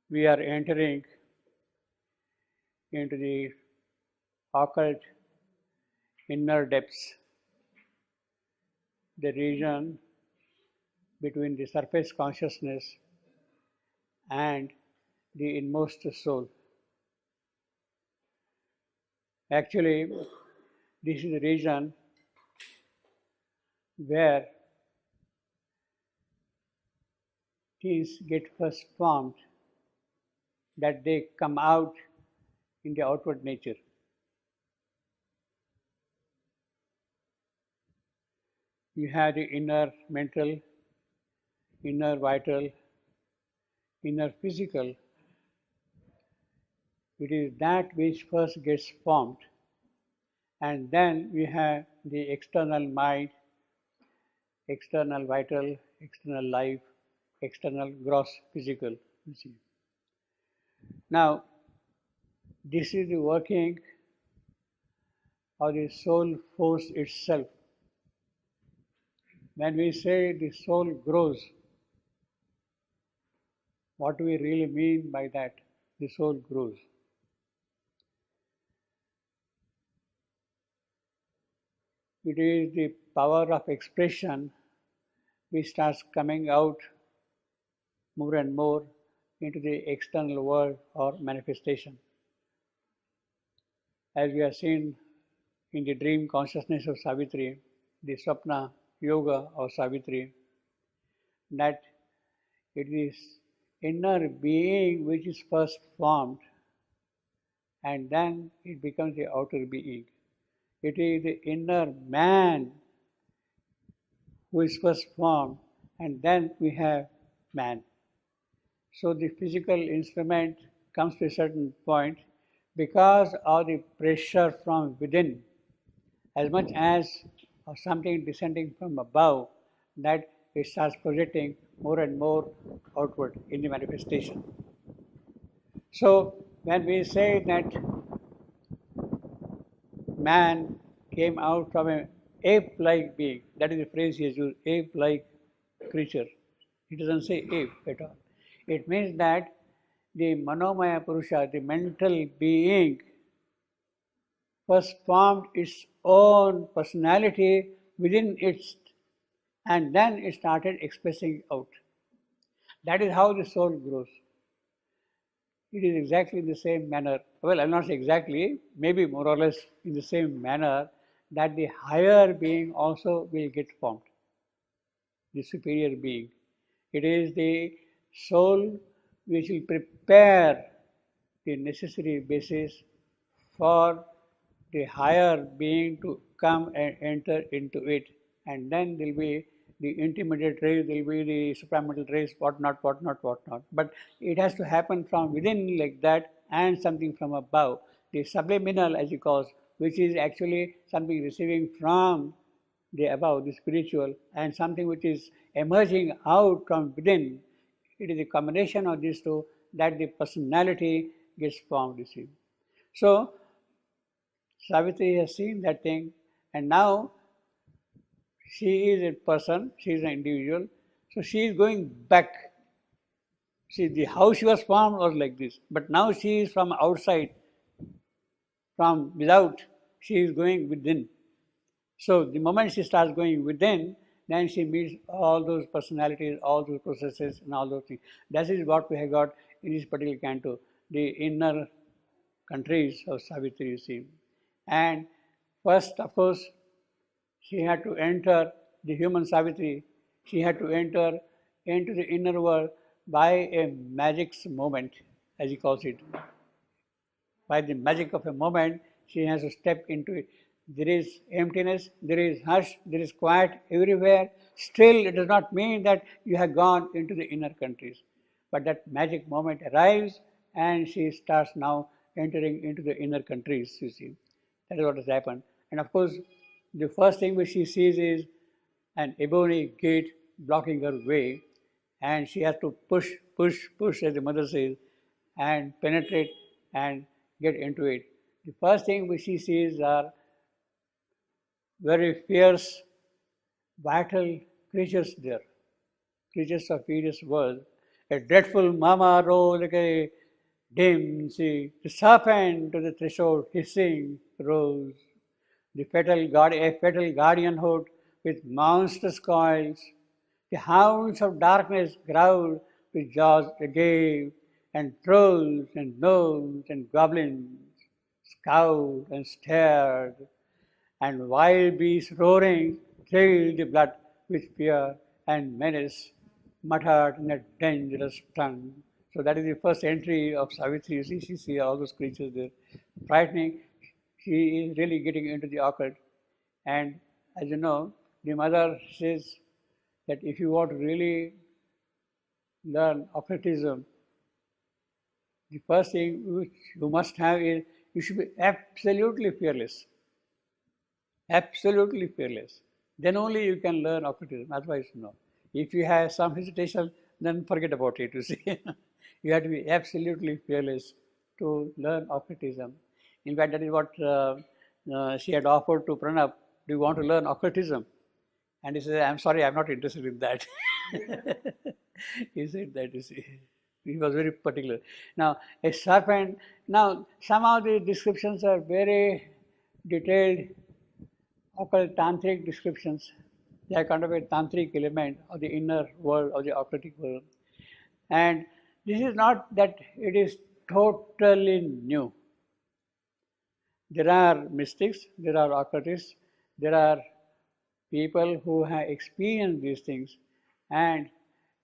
we are entering into the occult inner depths, the region between the surface consciousness and the inmost soul. Actually, this is the region where things get first formed, that they come out in the outward nature. You have the inner mental, inner vital, inner physical. It is that which first gets formed, and then we have the external mind, external vital, external life, external gross physical. You see. Now, this is the working of the soul force itself. When we say the soul grows, what do we really mean by that? The soul grows. It is the power of expression which starts coming out more and more into the external world or manifestation. As we have seen in the dream consciousness of Savitri, the Swapna Yoga of Savitri, that it is inner being which is first formed, and then it becomes the outer being. It is the inner man who is first formed, and then we have man. So the physical instrument comes to a certain point because of the pressure from within, as much as something descending from above, that it starts projecting more and more outward in the manifestation. So when we say that man came out from an ape-like being, that is the phrase he has used, ape-like creature. He doesn't say ape at all. It means that the Manomaya Purusha, the mental being, first formed its own personality within it, and then it started expressing out. That is how the soul grows. It is exactly in the same manner, well, I'll not say exactly, maybe more or less in the same manner, that the higher being also will get formed, the superior being. It is the soul which will prepare the necessary basis for the higher being to come and enter into it, and then there will be the intermediate race, there will be the supramental race, whatnot, whatnot, whatnot. But it has to happen from within like that, and something from above. The subliminal, as he calls, which is actually something receiving from the above, the spiritual, and something which is emerging out from within. It is a combination of these two that the personality gets formed, you see. So, Savitri has seen that thing, and now she is a person, she is an individual, so she is going back. See, the how she was formed was like this, but now she is from outside, from without, she is going within. So the moment she starts going within, then she meets all those personalities, all those processes, and all those things. That is what we have got in this particular canto, the inner countries of Savitri, you see. And first, of course, she had to enter the human Savitri. She had to enter into the inner world by a magic's moment, as he calls it. By the magic of a moment, she has to step into it. There is emptiness, there is hush, there is quiet everywhere. Still, it does not mean that you have gone into the inner countries. But that magic moment arrives, and she starts now entering into the inner countries, you see. That is what has happened. And of course, the first thing which she sees is an ebony gate blocking her way, and she has to push, push, push, as the mother says, and penetrate and get into it. The first thing which she sees are very fierce, vital creatures there, creatures of various worlds, A dreadful murmur rose like a dim sea. The serpent to the threshold hissing rose. A fatal guardianhood with monstrous coils. The hounds of darkness growled with jaws agape, and trolls and gnomes and goblins scowled and stared, and wild beasts roaring thrilled the blood with fear and menace, muttered in a dangerous tongue. So that is the first entry of Savitri. You see, she sees all those creatures there, frightening. She is really getting into the occult. And as you know, the mother says that if you want to really learn occultism, the first thing which you must have is you should be absolutely fearless. Absolutely fearless. Then only you can learn occultism. Otherwise, no. If you have some hesitation, then forget about it, you see. You have to be absolutely fearless to learn occultism. In fact, that is what she had offered to Pranab. Do you want to learn occultism? And he said, I'm sorry, I'm not interested in that. He said that, you see. He was very particular. Now, a serpent, now some of the descriptions are very detailed occult tantric descriptions. They are kind of a tantric element of the inner world, of the occultic world. And this is not that it is totally new. There are mystics, there are occultists, there are people who have experienced these things, and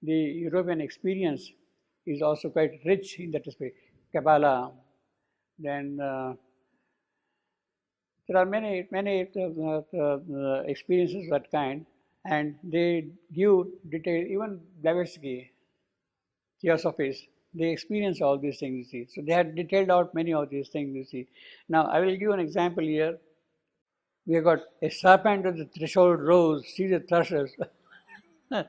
the European experience is also quite rich in that respect. Kabbalah, then there are many experiences of that kind, and they give detail. Even Blavatsky, Theosophists, they experience all these things, you see. So they have detailed out many of these things, you see. Now, I will give you an example here. We have got a serpent at the threshold rose, see the thrushes. This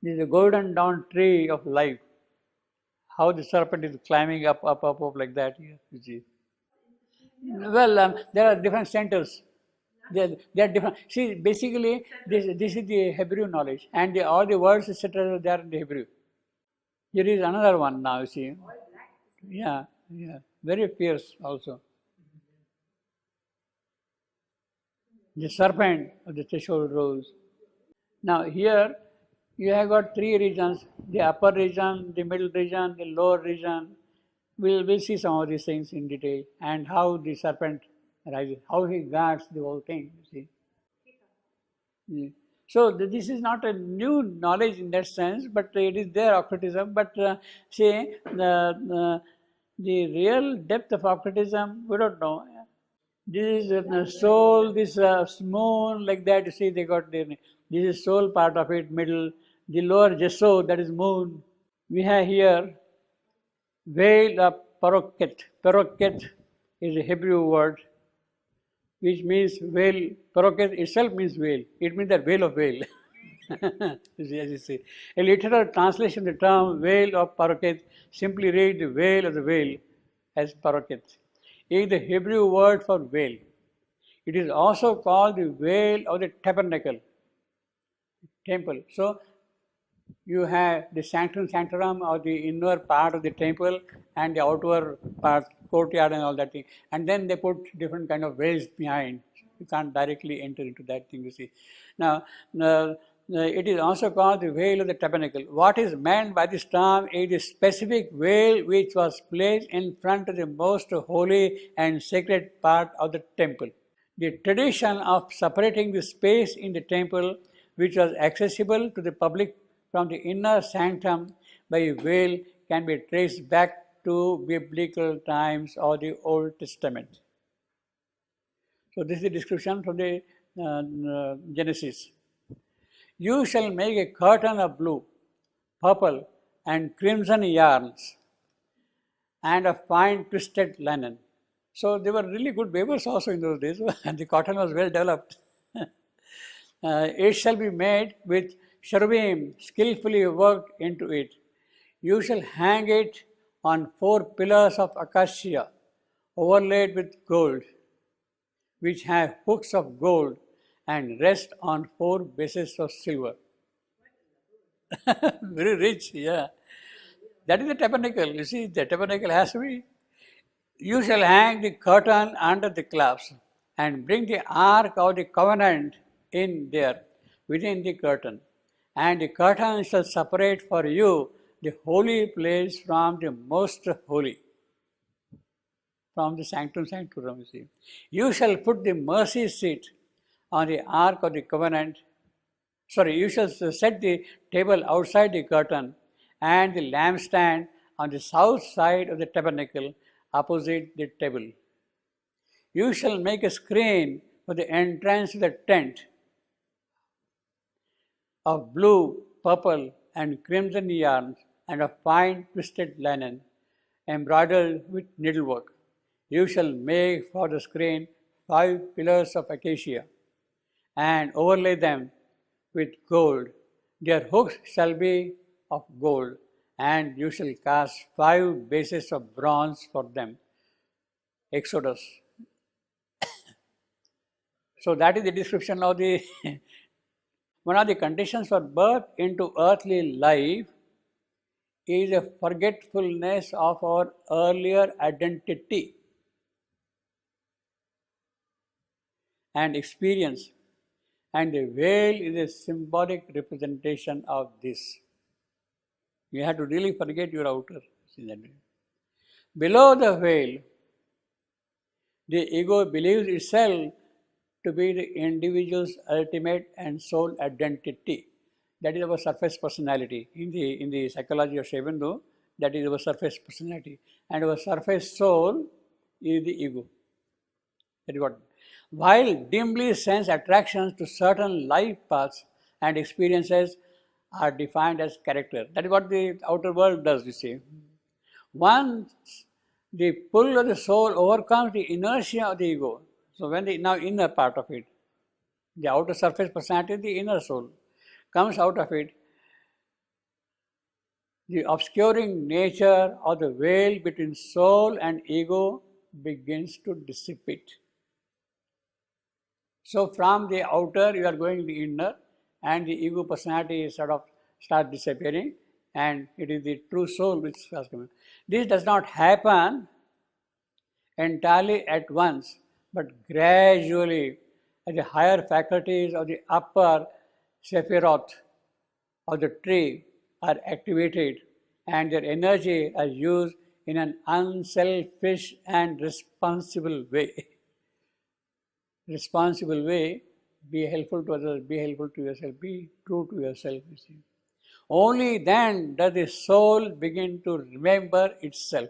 is a golden dawn tree of life. How the serpent is climbing up like that, here, you see. Well, there are different centers. They are different. See, basically, this is the Hebrew knowledge, and all the words, etc., they are in the Hebrew. Here is another one now, you see. Yeah, very fierce also. The serpent of the threshold rose. Now, here you have got three regions: the upper region, the middle region, the lower region. We'll see some of these things in detail, and how the serpent rises, how he guards the whole thing, you see. Yeah. So this is not a new knowledge in that sense, but it is there, occultism. But say the real depth of occultism, we don't know. This is soul, this moon, like that. You see, they got this is soul part of it, middle. The lower Jesod, that is moon. We have here veil of Paroket. Paroket is a Hebrew word which means veil. Paroket itself means veil. It means the veil of veil. As you see. A literal translation of the term veil of Paroket simply read the veil of the veil as Paroket. It is the Hebrew word for veil. It is also called the veil of the tabernacle, temple. So you have the sanctum sanctorum, or the inner part of the temple, and the outer part, courtyard and all that thing. And then they put different kind of veils behind. You can't directly enter into that thing, you see. Now, it is also called the veil of the tabernacle. What is meant by this term is the specific veil which was placed in front of the most holy and sacred part of the temple. The tradition of separating the space in the temple, which was accessible to the public from the inner sanctum by a veil, can be traced back to biblical times or the Old Testament. So this is the description from the Genesis. You shall make a curtain of blue, purple, and crimson yarns, and of fine twisted linen. So they were really good weavers also in those days, and the cotton was well developed. It shall be made with cherubim skillfully worked into it. You shall hang it on 4 pillars of acacia, overlaid with gold, which have hooks of gold and rest on 4 bases of silver. Very rich, yeah. That is the tabernacle. You see, the tabernacle has to be. You shall hang the curtain under the clasps and bring the ark of the covenant in there within the curtain. And the curtain shall separate for you the holy place from the most holy, from the sanctum sanctorum. You see, you shall put the mercy seat on the ark of the covenant. Sorry, you shall set the table outside the curtain and the lampstand on the south side of the tabernacle opposite the table. You shall make a screen for the entrance to the tent of blue, purple, and crimson yarns and of fine twisted linen, embroidered with needlework. You shall make for the screen 5 pillars of acacia and overlay them with gold. Their hooks shall be of gold, and you shall cast 5 bases of bronze for them. Exodus. So that is the description of the one of the conditions for birth into earthly life is a forgetfulness of our earlier identity and experience, and the veil is a symbolic representation of this. You have to really forget your outer. Below the veil, the ego believes itself to be the individual's ultimate and sole identity. That is our surface personality. In the psychology of Sri Aurobindo, that is our surface personality. And our surface soul is the ego. That is what. While dimly sense attractions to certain life paths and experiences are defined as character. That is what the outer world does, you see. Once the pull of the soul overcomes the inertia of the ego, so when the now inner part of it, the outer surface personality, the inner soul, comes out of it, the obscuring nature of the veil between soul and ego begins to dissipate. So from the outer you are going to the inner, and the ego personality sort of starts disappearing, and it is the true soul which has come. This does not happen entirely at once, but gradually as the higher faculties of the upper sephiroth of the tree are activated and their energy are used in an unselfish and responsible way. Responsible way, be helpful to others, be helpful to yourself, be true to yourself, you see. Only then does the soul begin to remember itself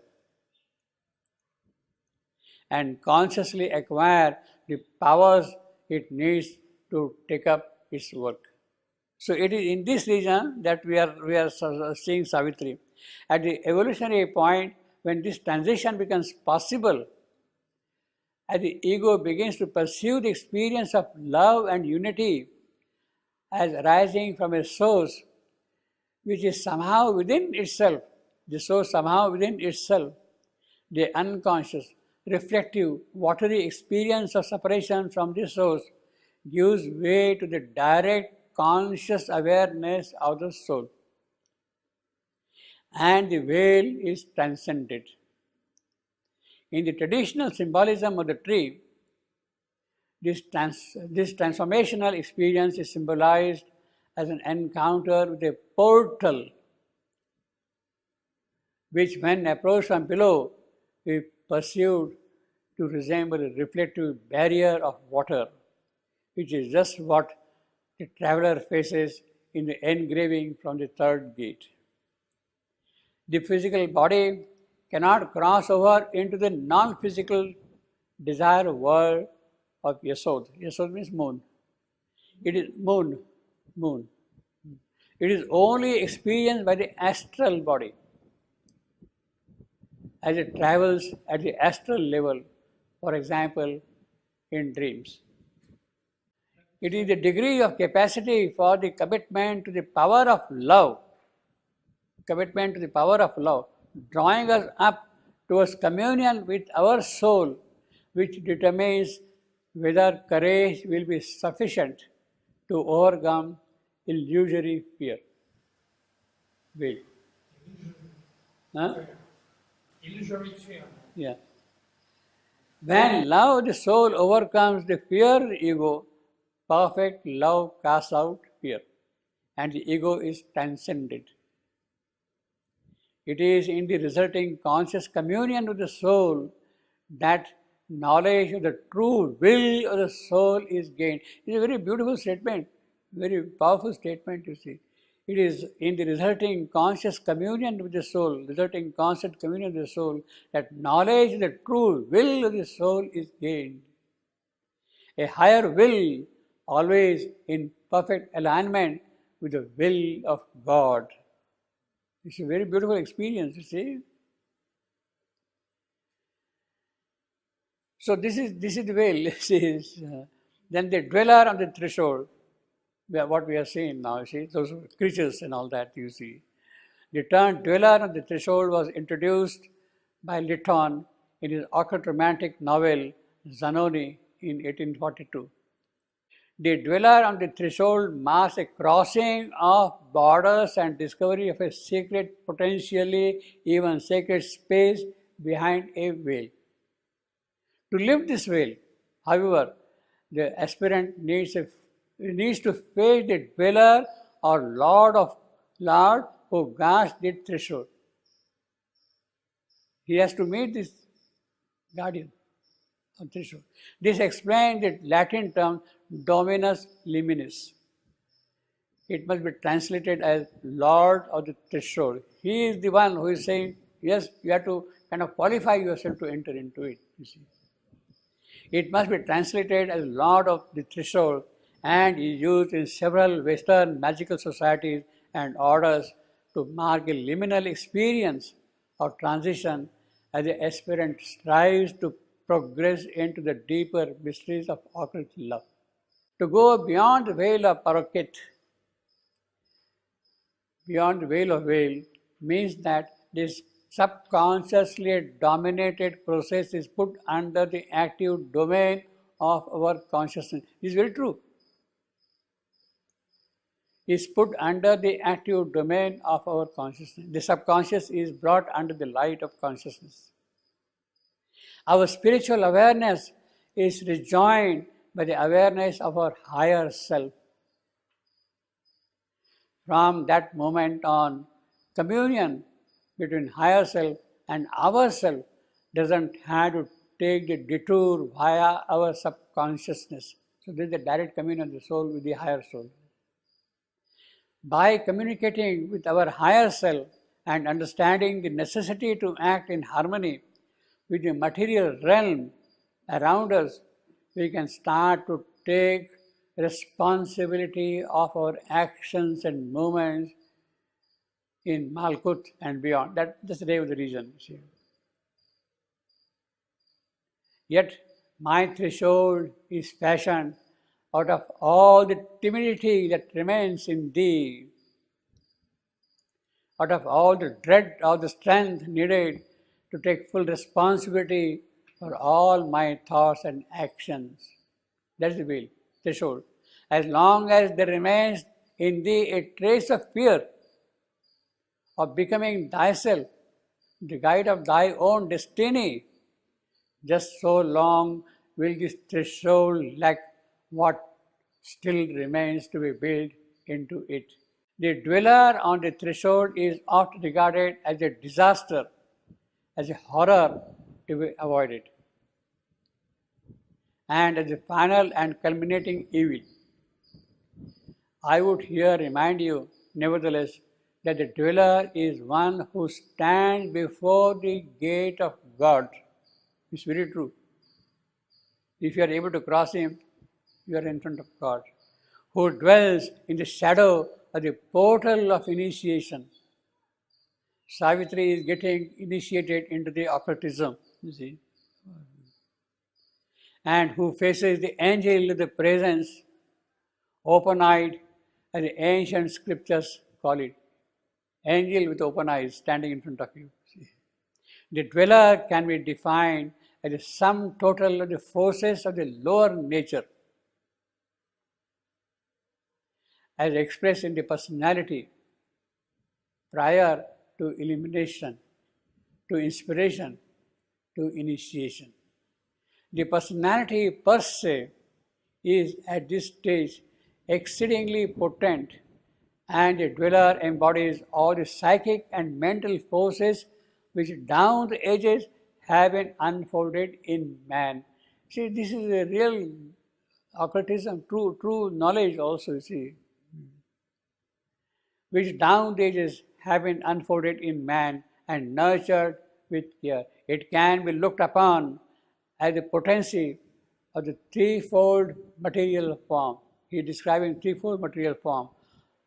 and consciously acquire the powers it needs to take up its work. So it is in this region that we are seeing Savitri. At the evolutionary point, when this transition becomes possible, as the ego begins to pursue the experience of love and unity as arising from a source which is somehow within itself, the source somehow within itself, the unconscious, reflective, watery experience of separation from this source gives way to the direct conscious awareness of the soul. And the veil is transcended. In the traditional symbolism of the tree, this transformational experience is symbolized as an encounter with a portal, which when approached from below, is perceived to resemble a reflective barrier of water, which is just what the traveler faces in the engraving from the third gate. The physical body cannot cross over into the non-physical desire world of Yasod. Yasod means moon. It is moon. It is only experienced by the astral body as it travels at the astral level, for example, in dreams. It is the degree of capacity for the commitment to the power of love, drawing us up towards communion with our soul, which determines whether courage will be sufficient to overcome illusory fear. will. Huh? Illusory fear. Yeah. When love, the soul overcomes the fear ego, perfect love casts out fear, and the ego is transcended. It is in the resulting conscious communion with the soul that knowledge of the true will of the soul is gained. It's a very beautiful statement, very powerful statement, you see. It is in the resulting conscious communion with the soul, resulting conscious communion with the soul, that knowledge of the true will of the soul is gained. A higher will, always in perfect alignment with the will of God. It's a very beautiful experience, you see. So this is the way. Then the dweller on the threshold, what we are seeing now, you see, those creatures and all that you see. The term dweller on the threshold was introduced by Lytton in his occult romantic novel Zanoni in 1842. The dweller on the threshold marks a crossing of borders and discovery of a secret, potentially even sacred space behind a veil. To live this veil, however, the aspirant needs to face the dweller or Lord who guards the threshold. He has to meet this guardian of threshold. This explains the Latin term Dominus Liminis. It must be translated as Lord of the threshold. He is the one who is saying, yes, you have to kind of qualify yourself to enter into it, you see. It must be translated as Lord of the Threshold and is used in several Western magical societies and orders to mark a liminal experience of transition as the aspirant strives to progress into the deeper mysteries of occult love. To go beyond the veil of paroquet, beyond the veil of veil, means that this subconsciously dominated process is put under the active domain of our consciousness. This is very true. Is put under the active domain of our consciousness. The subconscious is brought under the light of consciousness. Our spiritual awareness is rejoined by the awareness of our higher self. From that moment on, communion between higher self and ourself doesn't have to take the detour via our subconsciousness. So there is a direct communion of the soul with the higher soul. By communicating with our higher self and understanding the necessity to act in harmony with the material realm around us, we can start to take responsibility of our actions and movements in Malkut and beyond. That's the day of the region. See. Yet my threshold is fashioned out of all the timidity that remains in thee, out of all the dread of the strength needed to take full responsibility for all my thoughts and actions. That's the will, threshold. As long as there remains in thee a trace of fear of becoming thyself, the guide of thy own destiny, just so long will this threshold lack what still remains to be built into it. The dweller on the threshold is oft regarded as a disaster, as a horror to be avoided, and as a final and culminating evil. I would here remind you, nevertheless, that the dweller is one who stands before the gate of God. It's very true. If you are able to cross him, you are in front of God. Who dwells in the shadow of the portal of initiation. Savitri is getting initiated into the occultism, you see. And who faces the angel of the presence, open-eyed, as the ancient scriptures call it. Angel with open eyes standing in front of you. See. The dweller can be defined as the sum total of the forces of the lower nature, as expressed in the personality, prior to illumination, to inspiration, to initiation. The personality per se is at this stage exceedingly potent, and the dweller embodies all the psychic and mental forces which down the ages have been unfolded in man. See, this is a real occultism, true knowledge also, you see, which down the ages have been unfolded in man and nurtured with care. It can be looked upon as the potency of the threefold material form. He is describing threefold material form.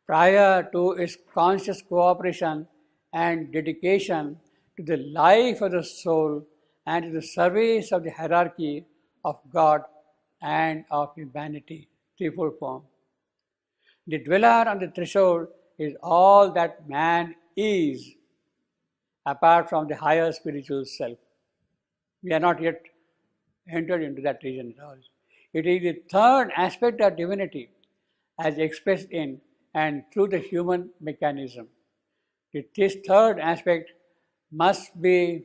Prior to its conscious cooperation and dedication to the life of the soul and to the service of the hierarchy of God and of humanity, threefold form. The dweller on the threshold is all that man is, apart from the higher spiritual self. We are not yet entered into that region at all. It is the third aspect of divinity as expressed in and through the human mechanism. This third aspect must be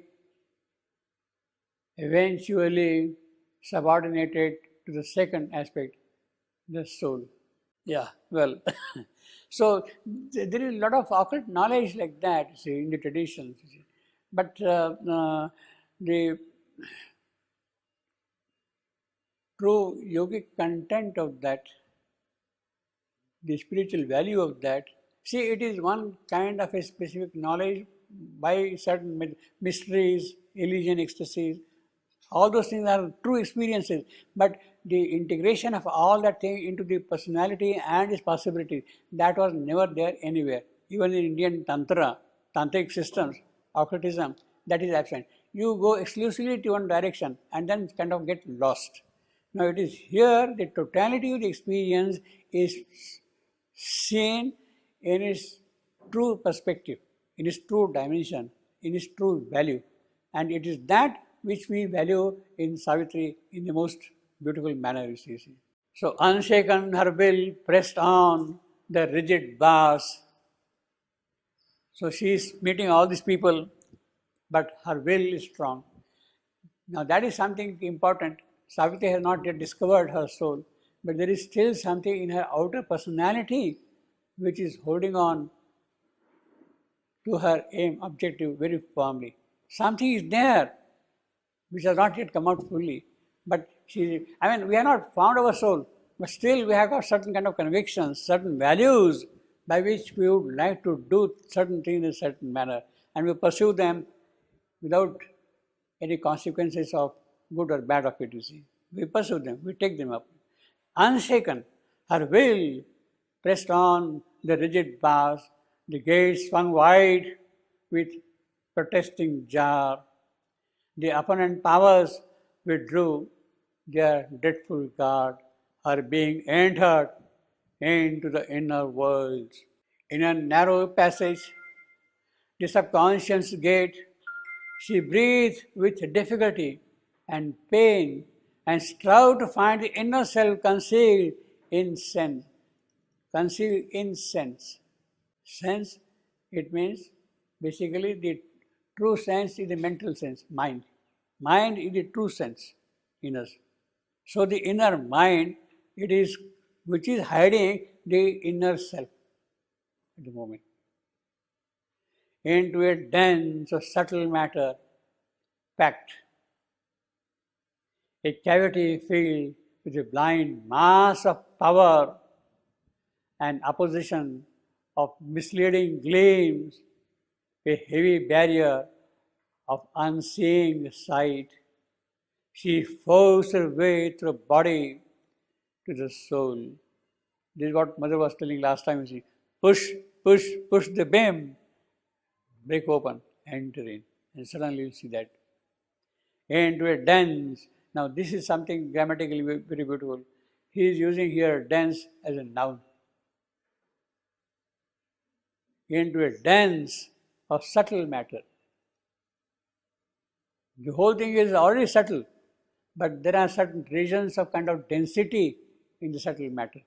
eventually subordinated to the second aspect, the soul. Yeah, well, so there is a lot of occult knowledge like that, you see, in the traditions. You see. But the true yogic content of that, the spiritual value of that, see, it is one kind of a specific knowledge by certain mysteries, illusion, ecstasies. All those things are true experiences, but the integration of all that thing into the personality and its possibilities, that was never there anywhere. Even in Indian tantric systems, occultism, that is absent. You go exclusively to one direction and then kind of get lost. Now it is here the totality of the experience is seen in its true perspective, in its true dimension, in its true value. And it is that which we value in Savitri in the most beautiful manner, you see. So, unshaken, her will pressed on the rigid bars. So, she is meeting all these people, but her will is strong. Now, that is something important. Savitri has not yet discovered her soul, but there is still something in her outer personality which is holding on to her aim, objective very firmly. Something is there which has not yet come out fully. But we have not found our soul, but still we have got certain kind of convictions, certain values by which we would like to do certain things in a certain manner, and we pursue them without any consequences of good or bad of it, you see. We pursue them, we take them up. Unshaken, her will pressed on the rigid bars, the gates swung wide with protesting jar. The opponent powers withdrew their dreadful guard, her being entered into the inner worlds. In a narrow passage, the subconscious gate, she breathed with difficulty and pain and strove to find the inner self concealed in sense. Concealed in sense. Sense, it means basically the true sense is the mental sense, mind. Mind is the true sense in us. So the inner mind, it is which is hiding the inner self at the moment. Into a dense or subtle matter packed, a cavity filled with a blind mass of power and opposition of misleading gleams, a heavy barrier of unseeing sight. She forced her way through body to the soul. This is what Mother was telling last time. You see, push the beam, break open, enter in, and suddenly you see that. Into a dense. Now this is something grammatically very beautiful. He is using here dense as a noun. Into a dense or subtle matter. The whole thing is already subtle, but there are certain regions of kind of density in the subtle matter.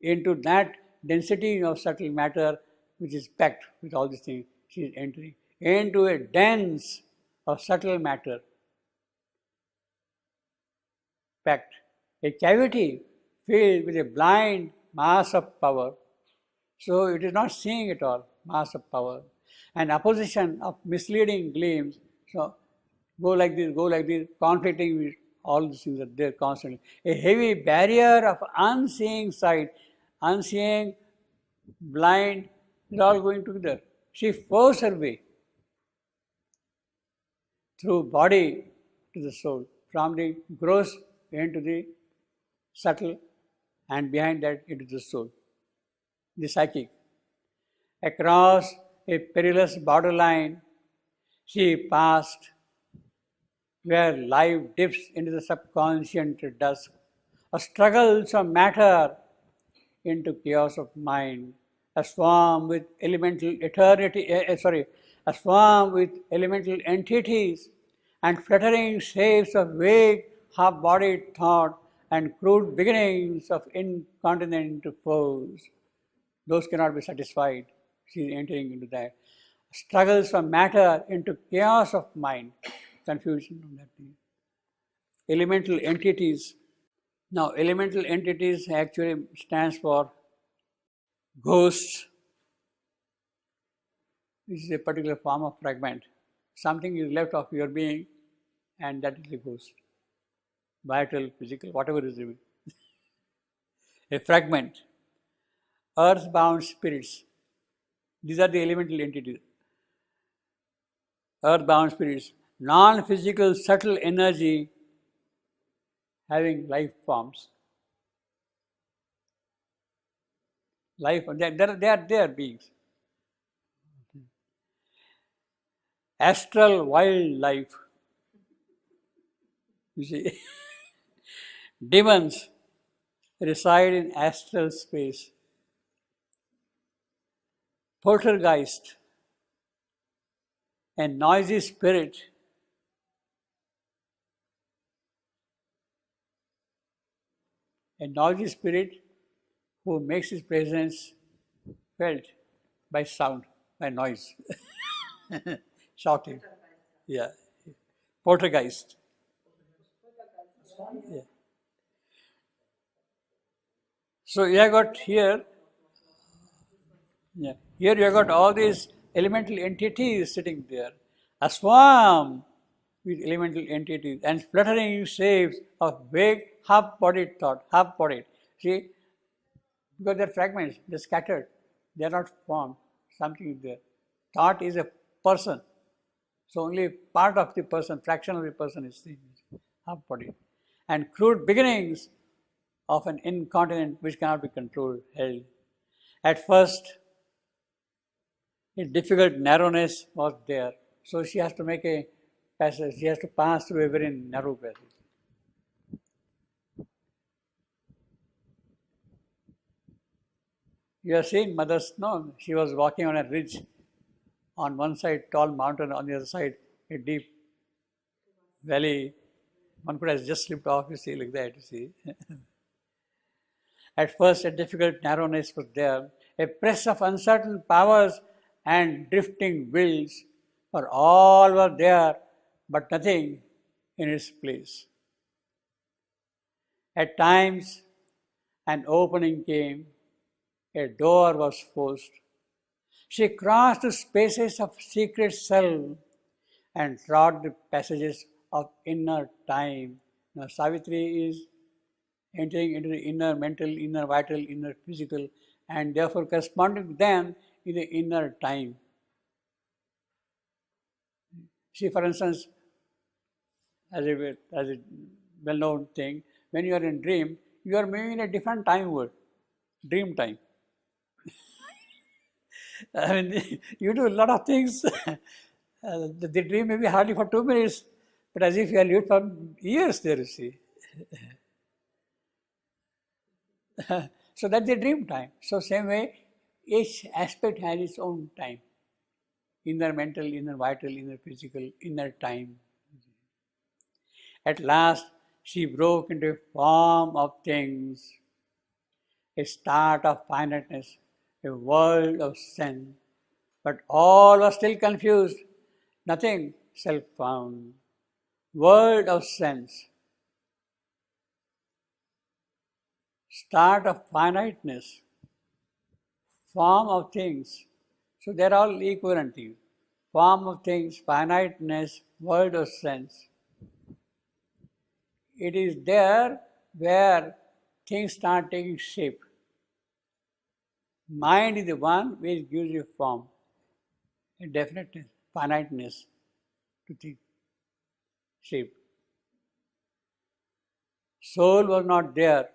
Into that density of subtle matter, which is packed with all these things, she is entering into a dense or subtle matter, packed, a cavity filled with a blind mass of power. So it is not seeing at all, mass of power. And opposition of misleading gleams, so go like this, conflicting with all these things are there constantly. A heavy barrier of unseeing sight, unseeing, blind, they're all going together. She forced her way through body to the soul, from the gross into the subtle, and behind that into the soul, the psychic. Across a perilous borderline, she passed where life dips into the subconscious dusk, a struggle of matter into chaos of mind, a swarm with elemental a swarm with elemental entities and fluttering shapes of vague, half-bodied thought and crude beginnings of incontinent foes. Those cannot be satisfied. She is entering into that. Struggles from matter into chaos of mind. Confusion on that thing. Elemental entities. Now, elemental entities actually stands for ghosts, which is a particular form of fragment. Something is left of your being, and that is a ghost. Vital, physical, whatever is remaining. A fragment. Earthbound spirits. These are the elemental entities. Earthbound spirits. Non-physical, subtle energy having life forms. Life, they are beings. Astral wildlife. You see, demons reside in astral space. Poltergeist, a noisy spirit, who makes his presence felt by sound, by noise, shouting. Yeah, poltergeist. Yeah. So you have got here, here you have got all these elemental entities sitting there, a swarm with elemental entities and fluttering shapes of vague half-bodied thought, half-bodied. See, because they're fragments, they're scattered, they're not formed, something is there. Thought is a person, so only part of the person, fraction of the person is seen, half-bodied. And crude beginnings of an incontinent which cannot be controlled, held. At first, a difficult narrowness was there, so she has to make a passage, she has to pass through a very narrow passage. You have seen mothers, no, she was walking on a ridge, on one side tall mountain, on the other side a deep valley. One could have just slipped off, you see, like that, you see. At first, a difficult narrowness was there, a press of uncertain powers and drifting wills, for all were there, but nothing in its place. At times, an opening came, a door was forced. She crossed the spaces of secret self and trod the passages of inner time. Now, Savitri is entering into the inner mental, inner vital, inner physical, and therefore corresponding to them is the inner time. See, for instance, as a well-known thing, when you are in dream, you are moving in a different time world, dream time. I mean, you do a lot of things. The dream may be hardly for 2 minutes, but as if you are lived for years there, you see. So that's the dream time. So same way, each aspect has its own time. Inner mental, inner vital, inner physical, inner time. At last, she broke into a form of things, a start of finiteness, a world of sense. But all was still confused, nothing self-found. World of sense, start of finiteness, form of things. So they're all equivalent to you. Form of things, finiteness, world of sense. It is there where things start taking shape. Mind is the one which gives you form, a definiteness, finiteness to think, shape. Soul was not there,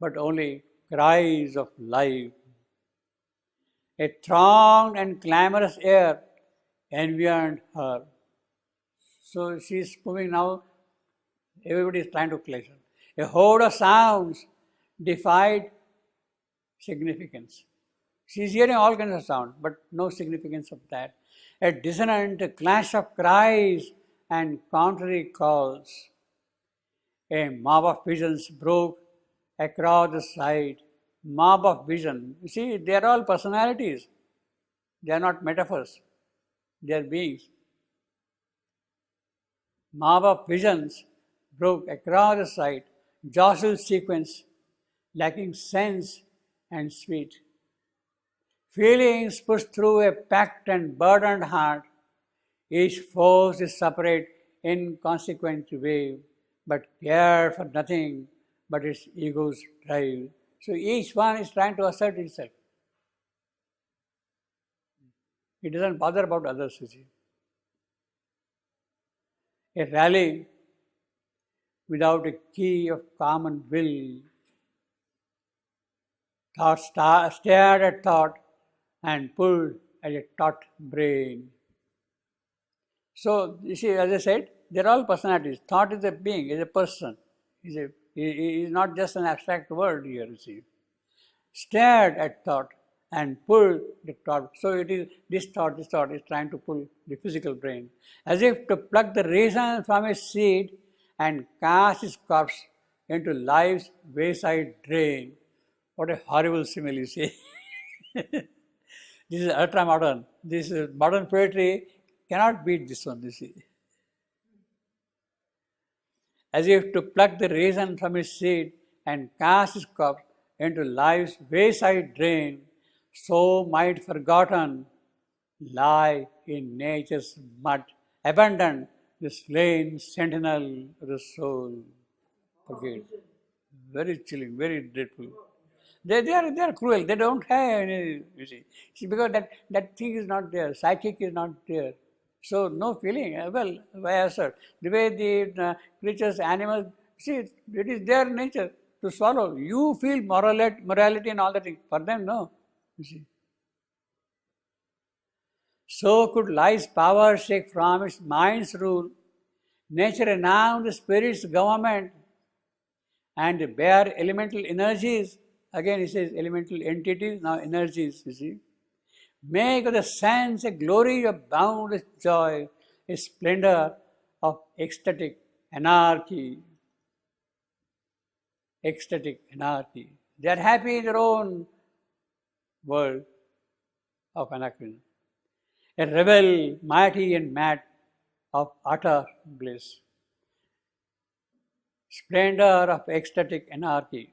but only cries of life. A thronged and clamorous air environed her. So she is moving now, everybody is trying to collect her. A horde of sounds defied significance. She is hearing all kinds of sound, but no significance of that. A dissonant clash of cries and contrary calls. A mob of visions broke across the sight. Mob of vision. You see, they are all personalities. They are not metaphors. They are beings. Mob of visions broke across the sight. Jostled sequence, lacking sense and sweet. Feelings pushed through a packed and burdened heart. Each force is separate, inconsequent wave, but care for nothing but its ego's drive. So each one is trying to assert itself. It doesn't bother about others, you see. A rally without a key of common will. Thought stared at thought and pulled at a taut brain. So, you see, as I said, they're all personalities. Thought is a being, is a person. He is not just an abstract word here, you see. Stared at thought and pulled the thought. So it is this thought is trying to pull the physical brain. As if to pluck the reason from its seed and cast its corpse into life's wayside drain. What a horrible simile, you see. This is ultra modern. This is modern poetry cannot beat this one, you see. As if to pluck the reason from its seed and cast its corpse into life's wayside drain, so might forgotten lie in nature's mud, abandoned the slain sentinel of the soul. Forget. Very chilling, very dreadful. They are cruel. They don't have any, you see, because that thing is not there. Psychic is not there. So no feeling. Well, why assert? The way the creatures, animals, see, it is their nature to swallow. You feel morality and all that thing. For them, no. You see. So could life's power shake from its mind's rule. Nature renowned the spirit's government and the bare elemental energies. Again, he says elemental entities, now energies, you see. Make of the sense a glory of boundless joy, a splendor of ecstatic anarchy. Ecstatic anarchy. They are happy in their own world of anarchy. A rebel, mighty and mad of utter bliss. Splendor of ecstatic anarchy.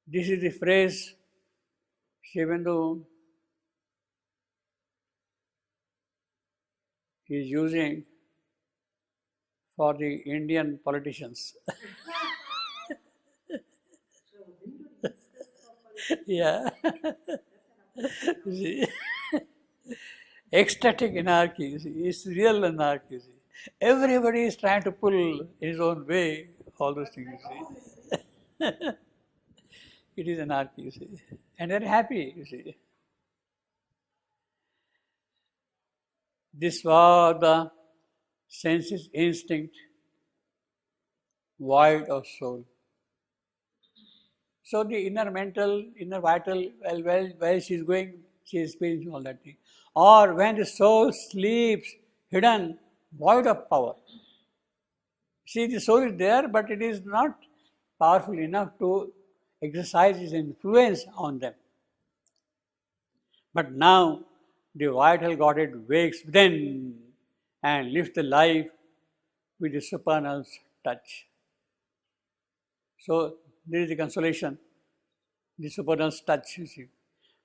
This is the phrase Sri Aurobindo is using for the Indian politicians. Yeah. See, ecstatic anarchy, you see, it's real anarchy. You see. Everybody is trying to pull his own way, all those things, you see. It is anarchy, you see. And they're happy, you see. This was the senses instinct, void of soul. So the inner mental, inner vital, while she is going, she is experiencing all that thing. Or when the soul sleeps, hidden, void of power. See, the soul is there, but it is not powerful enough to exercise its influence on them. But now the vital Godhead wakes within and lifts the life with the supernal touch. So there is the consolation, the supernal touch, you see.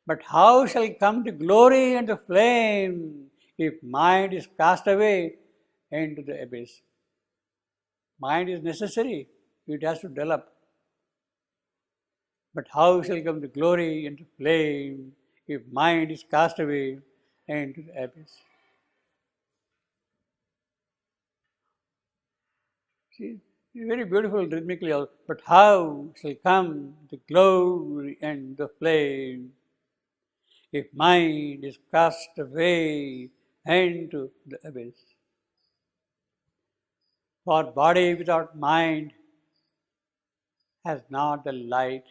But how shall come the glory and the flame if mind is cast away into the abyss? Mind is necessary, it has to develop. But how shall come the glory and the flame if mind is cast away into the abyss? See, it's very beautiful rhythmically, but how shall come the glory and the flame if mind is cast away into the abyss? For body without mind has not the light,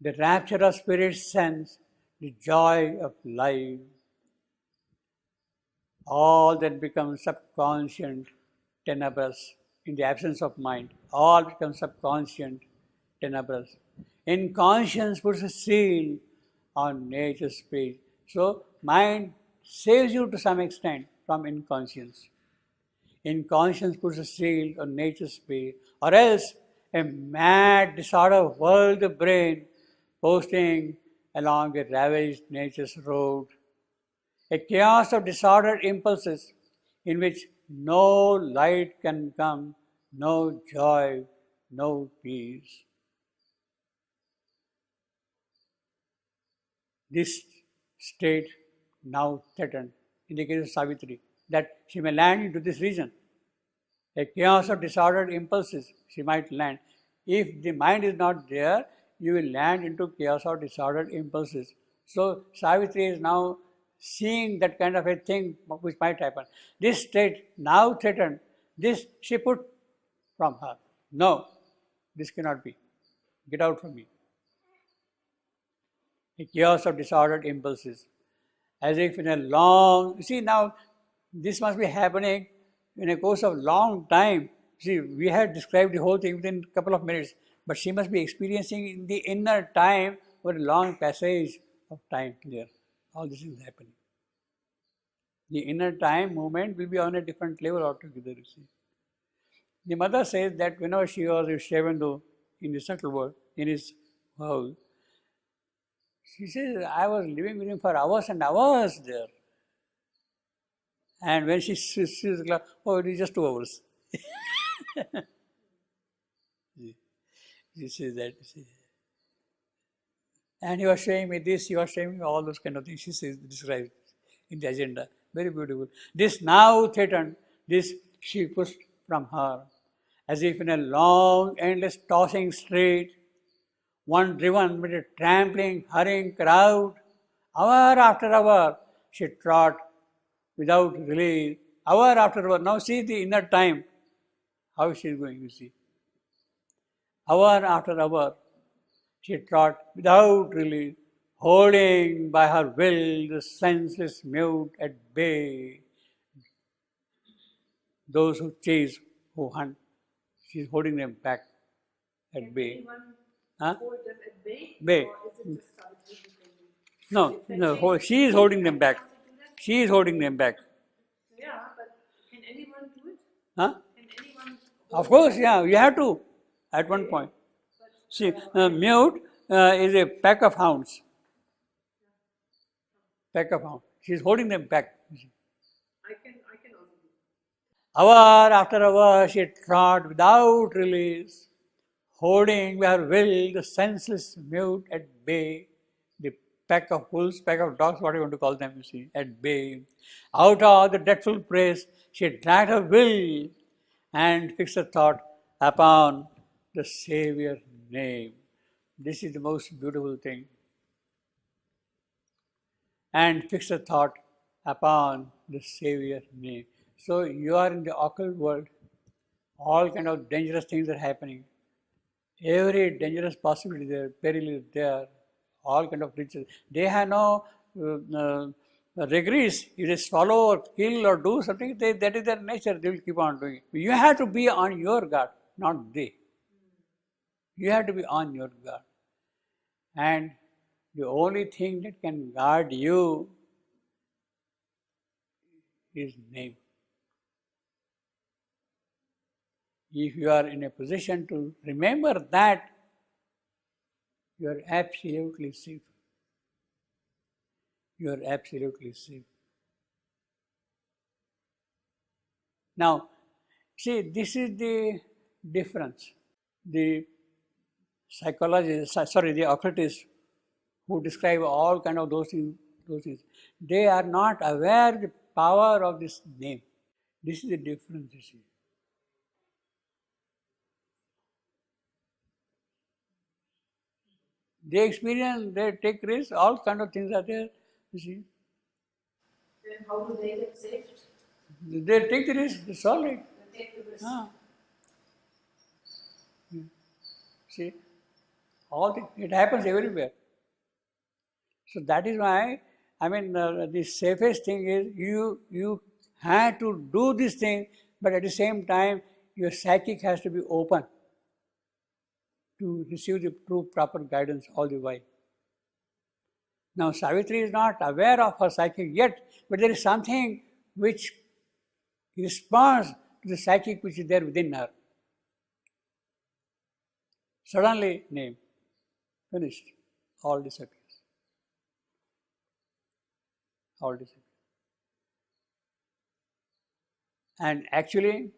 the rapture of spirit's sense, the joy of life. All that becomes subconscient tenebrous in the absence of mind. All becomes subconscient tenebrous. Inconscience puts a seal on nature's page. So, mind saves you to some extent from inconscience. Inconscience puts a seal on nature's page, or else a mad disorder whirls the brain, posting along a ravaged nature's road. A chaos of disordered impulses in which no light can come, no joy, no peace. This state now threatened in the case of Savitri, that she may land into this region. A chaos of disordered impulses she might land. If the mind is not there, you will land into chaos of disordered impulses. So Savitri is now seeing that kind of a thing which might happen. This state now threatened, this she put from her. No, this cannot be. Get out from me. A chaos of disordered impulses. As if in a long, see now, this must be happening in a course of long time. See, we had described the whole thing within a couple of minutes, but she must be experiencing in the inner time or a long passage of time there. All this is happening. The inner time movement will be on a different level altogether, you see. The mother says that whenever she was with Shivandu in the subtle world, in his house, she says, I was living with him for hours and hours there. And when she sees the clock, oh, it is just 2 hours. She says that. And he was showing me this, he was showing me all those kind of things. She says, described in the agenda. Very beautiful. This now threatened, this she pushed from her, as if in a long, endless, tossing street, one driven with a trampling, hurrying crowd. Hour after hour, she trod without release. Hour after hour. Now see the inner time, how she is going, you see. Hour after hour, she trod without release, holding by her will the senseless mute at bay. Those who chase, who hunt, she is holding them back at bay. Huh? Hold them at bay? Bay. Or is it just Savitri No, no, she is holding them back. She is holding them back. Yeah, but can anyone do it? Huh? Can anyone? Of course, yeah, you have to at one point. See, mute is a pack of hounds. Pack of hounds. She is holding them back. I can also do it. Hour after hour, she trod without release, holding by her will the senseless mute at bay, the pack of wolves, pack of dogs, what you want to call them, you see, at bay. Out of the dreadful press, she dragged her will and fixed her thought upon the Saviour's name. This is the most beautiful thing. And fixed her thought upon the Saviour's name. So you are in the occult world, all kind of dangerous things are happening. Every dangerous possibility there, peril is there, all kind of riches. They have no regrets. If they swallow or kill or do something, that is their nature, they will keep on doing it. You have to be on your guard, not they. You have to be on your guard. And the only thing that can guard you is name. If you are in a position to remember that, you are absolutely safe. You are absolutely safe. Now, see, this is the difference. The the occultists who describe all kind of those things, they are not aware the power of this name. This is the difference, you see. They experience, they take risks, all kind of things are there, you see. Then how do they get saved? They take the risk, it's all right. They take the risk. Ah. See, it happens everywhere. So that is why, the safest thing is you have to do this thing, but at the same time, your psychic has to be open to receive the true proper guidance all the while. Now, Savitri is not aware of her psychic yet, but there is something which responds to the psychic which is there within her. Suddenly, name, finished, all disappears. All disappears. And actually,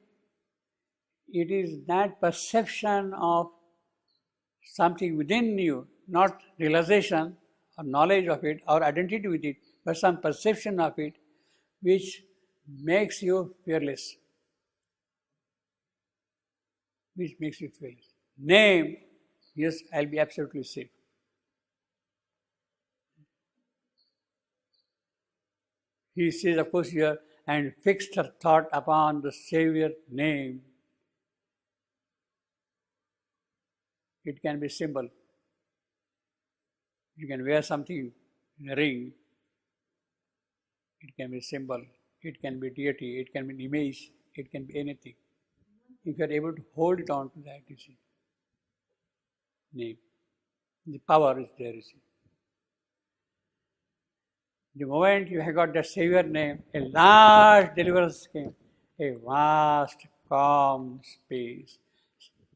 it is that perception of something within you, not realization or knowledge of it or identity with it, but some perception of it, which makes you fearless. Which makes you fearless. Name, yes, I'll be absolutely safe. He says, of course, here, and fixed her thought upon the Savior name. It can be symbol. You can wear something in a ring. It can be symbol. It can be deity. It can be an image. It can be anything. If you are able to hold it on to that, you see. Name. The power is there, you see. The moment you have got that Savior name, a large deliverance came, a vast, calm space.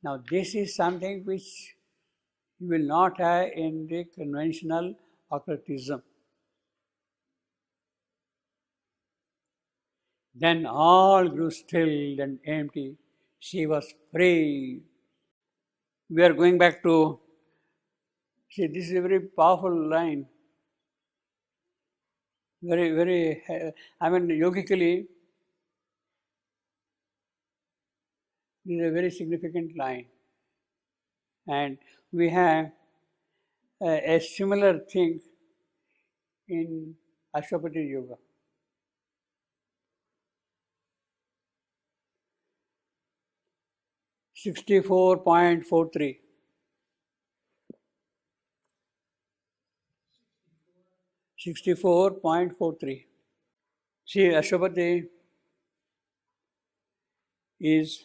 Now, this is something which you will not have in the conventional occultism. Then all grew still and empty. She was free. We are going back to, see, this is a very powerful line. Very, yogically, this is a very significant line. And we have a similar thing in Ashwapati Yoga. $64.43. 64.43. See, Ashwapati is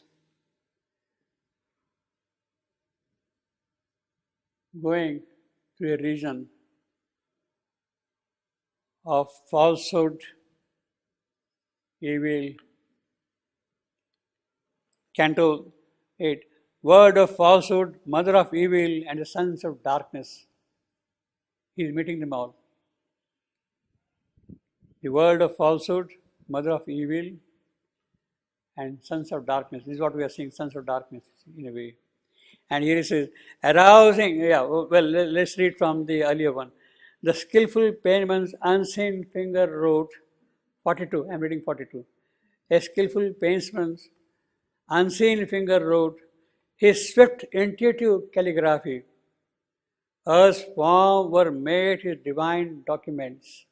going to a region of falsehood, evil. Canto 8. Word of falsehood, mother of evil, and the sons of darkness. He is meeting them all. The word of falsehood, mother of evil, and sons of darkness. This is what we are seeing, sons of darkness, in a way. And here it says, arousing, let's read from the earlier one. The skillful penman's unseen finger wrote, 42, I'm reading 42. A skillful penman's unseen finger wrote, his swift intuitive calligraphy. Earth's form were made his divine documents.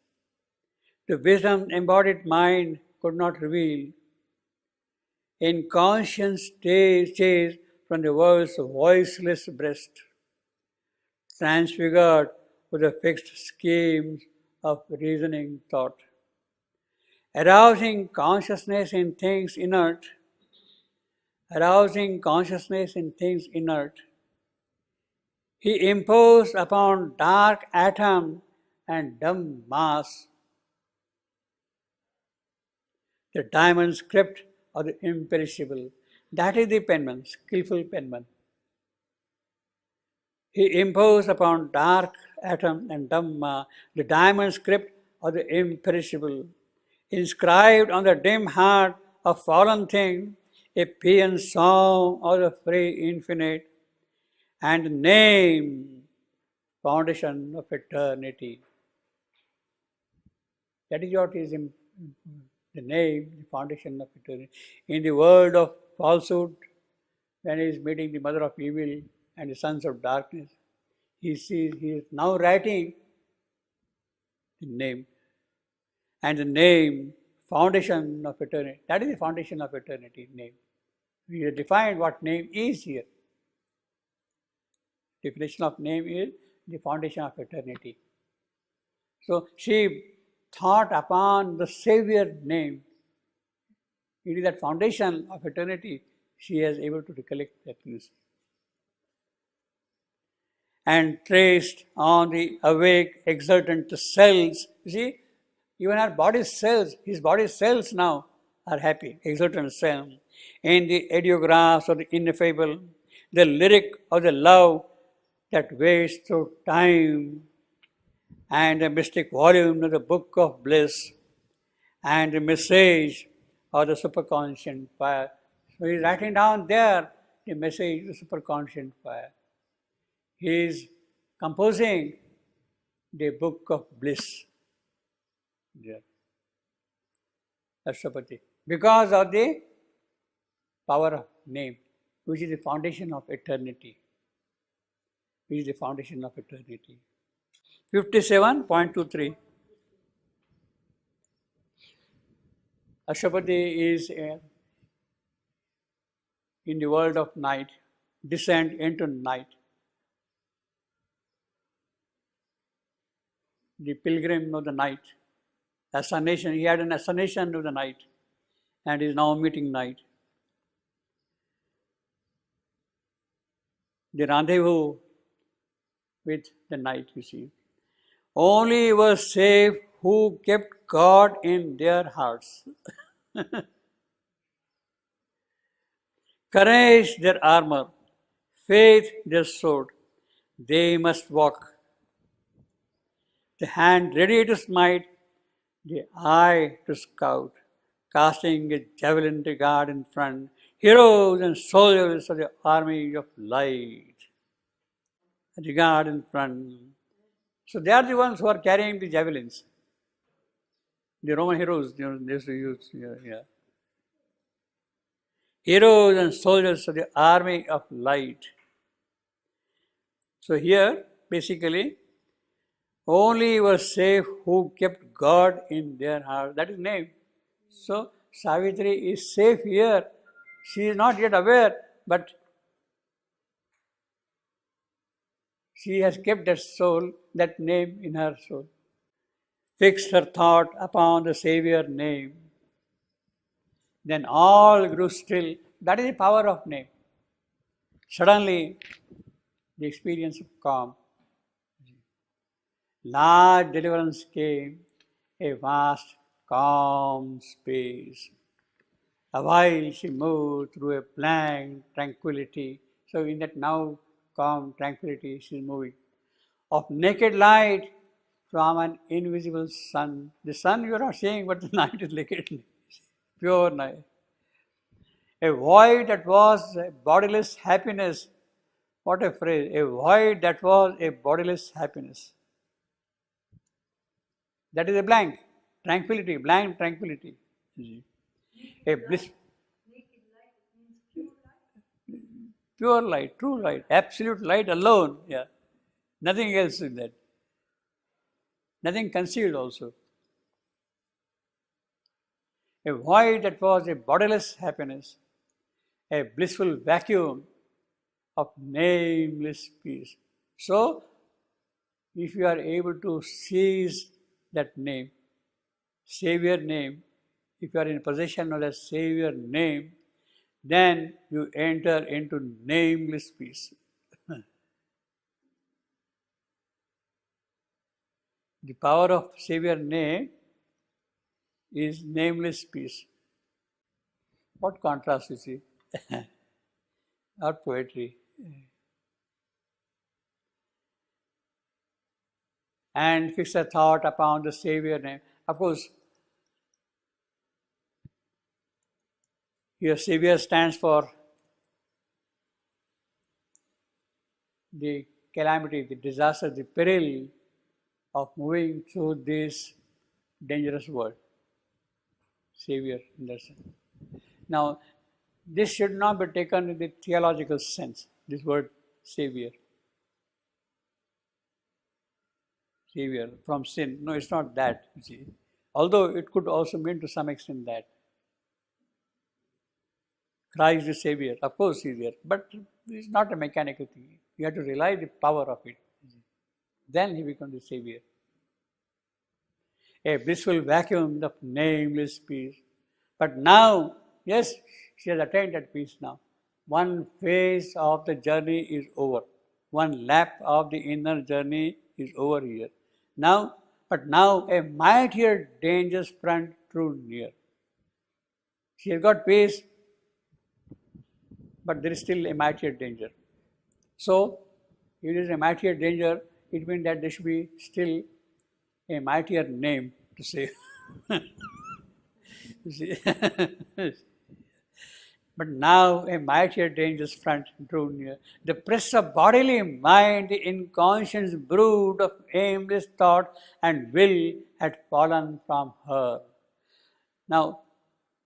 The wisdom embodied mind could not reveal. In conscience chase from the world's voiceless breast, transfigured with the fixed schemes of reasoning thought. Arousing consciousness in things inert, He imposed upon dark atom and dumb mass the diamond script of the imperishable. That is the penman, skillful penman. He imposed upon dark atom and dumb mass the diamond script of the imperishable, inscribed on the dim heart of fallen thing a paean song of the free infinite, and name foundation of eternity. That is what is the name, the foundation of eternity. In the world of falsehood, when he is meeting the mother of evil and the sons of darkness, he is now writing the name. And the name, foundation of eternity. That is the foundation of eternity, name. We have defined what name is here. Definition of name is the foundation of eternity. So she thought upon the Savior name. It is that foundation of eternity she is able to recollect that news. And traced on the awake, exultant cells. You see, even our body cells, his body cells now are happy, exultant cells. In the ideographs of the ineffable, the lyric of the love that wastes through time, and the mystic volume of the book of bliss, and the message of the superconscient fire. So he is writing down there the message of the superconscient fire. He is composing the book of bliss. Yeah. Ashwapati. Because of the power of name, which is the foundation of eternity. Which is the foundation of eternity. 57.23. Ashwapati is in the world of night, descend into night. The pilgrim of the night. Assassination, he had an assassination of the night and is now meeting night. The rendezvous with the night, you see. Only were safe who kept God in their hearts. Courage their armor, faith their sword. They must walk. The hand ready to smite, the eye to scout, casting a javelin to guard in front, heroes and soldiers of the army of light. The guard in front. So they are the ones who are carrying the javelins. The Roman heroes, they used to use, Heroes and soldiers of the army of light. So here, basically, only were safe who kept God in their heart. That is name. So Savitri is safe here. She is not yet aware, but she has kept that soul, that name in her soul. Fixed her thought upon the Savior name. Then all grew still. That is the power of name. Suddenly, the experience of calm. Large deliverance came, a vast, calm space. A while she moved through a blank tranquility. So in that now calm tranquility she is moving. Of naked light from an invisible sun. The sun you are not seeing, but the night is naked. Pure night. A void that was a bodiless happiness. What a phrase. A void that was a bodiless happiness. That is a blank. Tranquility, blank tranquility. A bliss. Pure light, true light, absolute light alone. Yeah. Nothing else in that. Nothing concealed also. A void that was a bodiless happiness. A blissful vacuum of nameless peace. So, if you are able to seize that name, Savior name, if you are in possession of that Savior name, then you enter into nameless peace. The power of Savior name is nameless peace. What contrast you see? Or poetry. And fix a thought upon the Savior name. Of course, your Savior stands for the calamity, the disaster, the peril of moving through this dangerous world. Savior in that sense. Now, this should not be taken in the theological sense, this word Savior. Savior from sin. No, it's not that, you see. Although it could also mean to some extent that. Christ the Savior, of course He is there, but it's not a mechanical thing. You have to rely the power of it. Then He becomes the Savior. A blissful vacuum of nameless peace. But now, yes, she has attained that peace now. One phase of the journey is over. One lap of the inner journey is over here. Now, but now a mightier dangerous front drew near. She has got peace, but there is still a mightier danger. So, if it is a mightier danger, it means that there should be still a mightier name to say. You see? But now a mightier dangerous front drew near. The press of bodily mind, the inconscious brood of aimless thought and will had fallen from her. Now,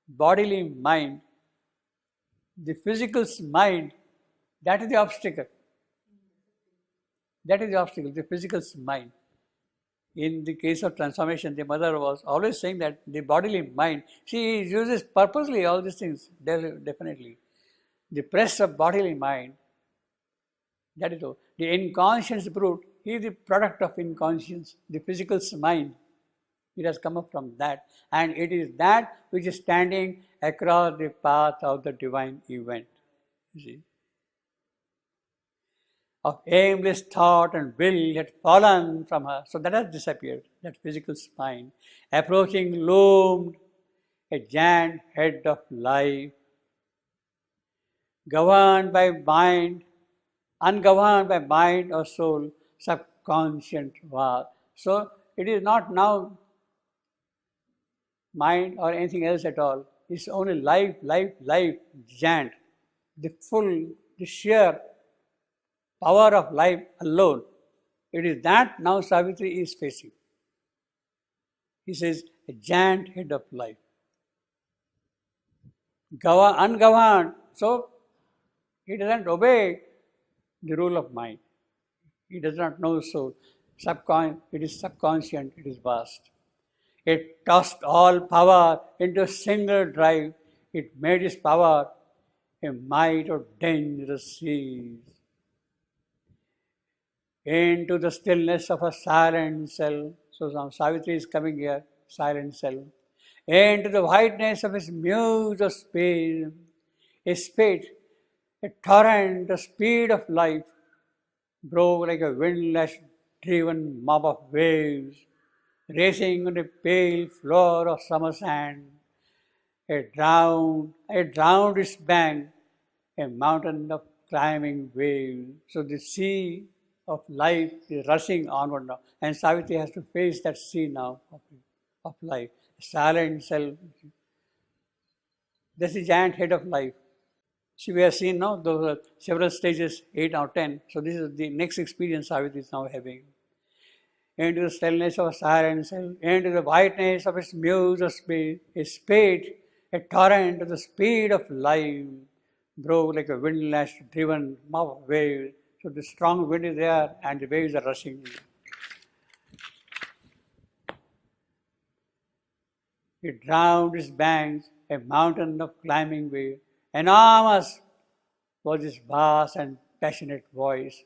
bodily mind, the physical mind, that is the obstacle. That is the obstacle, the physical mind. In the case of transformation, the mother was always saying that the bodily mind, she uses purposely all these things, definitely. The press of bodily mind, that is all. The inconscious brute, he is the product of inconscience, the physical mind. It has come up from that. And it is that which is standing across the path of the divine event. You see? Of aimless thought and will had fallen from her. So that has disappeared, that physical spine. Approaching loomed a giant head of life, governed by mind, ungoverned by mind or soul, subconscient was. So it is not now mind or anything else at all. It's only life, giant. The full, the sheer power of life alone. It is that now Savitri is facing. He says, a giant head of life. Ungoverned. So, he doesn't obey the rule of mind. He does not know soul. It is subconscient, it is vast. It tossed all power into a single drive. It made its power a might of dangerous seas. Into the stillness of a silent cell. So now Savitri is coming here, silent cell. Into the whiteness of his muse of space, a spate, a torrent, a speed of life, broke like a wind-lash-driven mob of waves, racing on a pale floor of summer sand. It drowned its bank, a mountain of climbing waves. So the sea of life is rushing onward now. And Savitri has to face that sea now of life. Silent self. This is the giant head of life. See, we have seen now those are several stages, 8 or 10. So this is the next experience Savitri is now having. Into the stillness of a silent self, into the whiteness of its muse of space, a spade, a torrent of the speed of life, broke like a wind-lash-driven mob of waves. So the strong wind is there and the waves are rushing. It drowned its banks, a mountain of climbing waves. Enormous was its vast and passionate voice.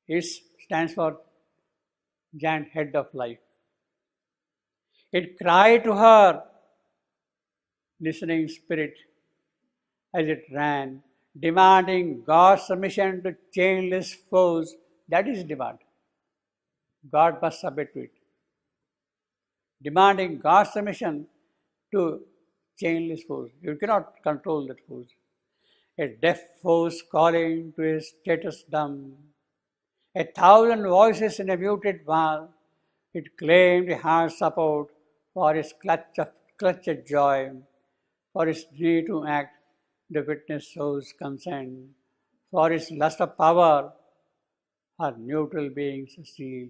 It stands for giant head of life. It cried to her, listening spirit, as it ran, demanding God's submission to chainless foes. That is demand. God must submit to it, demanding God's submission to chainless force. You cannot control that force. A deaf force calling to a status dumb. A thousand voices in a muted wall. It claimed a hard support for its clutched joy, for its need to act, the witness shows consent, for its lust of power, her neutral beings steal.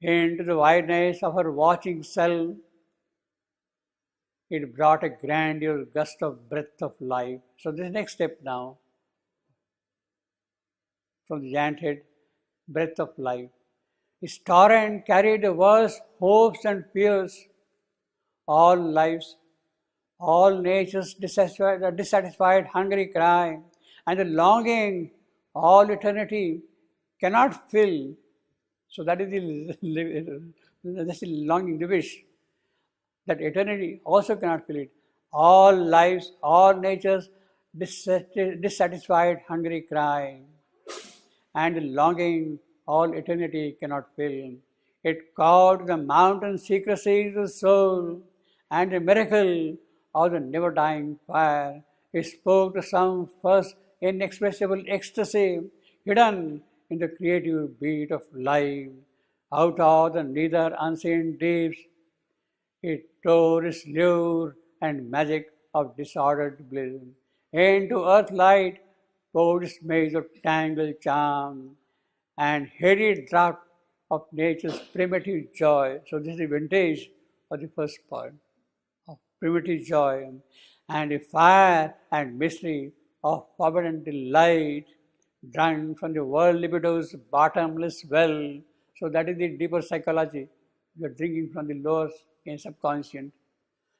Into the wideness of her watching cell, it brought a grandeur gust of breath of life. So this next step now, from the giant head, breath of life. Its torrent carried the worst hopes and fears, all lives, all nature's dissatisfied, hungry cry, and the longing all eternity cannot fill. So that is that's the longing, the wish, that eternity also cannot fill it. All lives, all nature's dissatisfied, hungry cry, and longing all eternity cannot fill. It called the mountain secrecies of soul, and the miracle of the never dying fire. It spoke to some first inexpressible ecstasy hidden in the creative beat of life. Out of the neither unseen deeps, it tore its lure and magic of disordered bliss. Into earth light poured its maze of tangled charm and heady draught of nature's primitive joy. So this is the vintage of the first part of primitive joy, and the fire and mystery of forbidden delight drawn from the world libido's bottomless well. So that is the deeper psychology. You are drinking from the lower and subconscious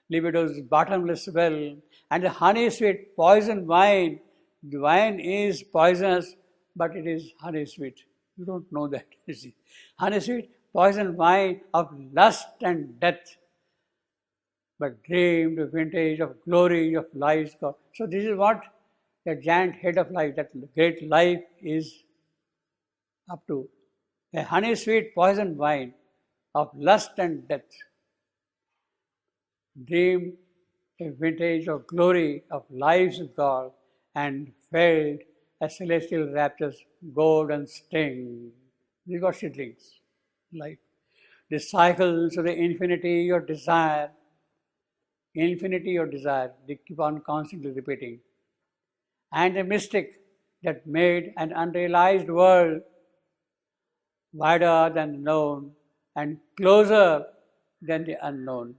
libido's bottomless well, and the honey sweet poison wine. The wine is poisonous, but it is honey sweet. You don't know that, you see. Honey sweet poison wine of lust and death, but dreamed vintage of glory of life's God. So this is what the giant head of life, that great life is up to. A honey sweet poison wine of lust and death, dreamed a vintage of glory of life's God, and felt a celestial rapture's golden sting. This is what she drinks, life. The cycles of the infinity of desire, they keep on constantly repeating. And the mystic that made an unrealized world wider than the known and closer than the unknown.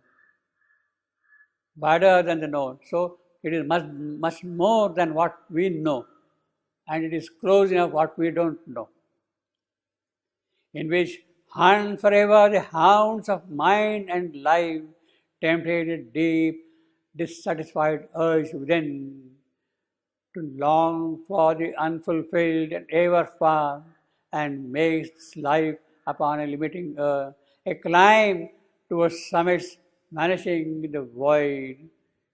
Wider than the known. So it is much more than what we know, and it is close enough what we don't know. In which hunt forever the hounds of mind and life, tempted a deep, dissatisfied urge within to long for the unfulfilled and ever far, and makes life upon a limiting earth a climb towards summits vanishing in the void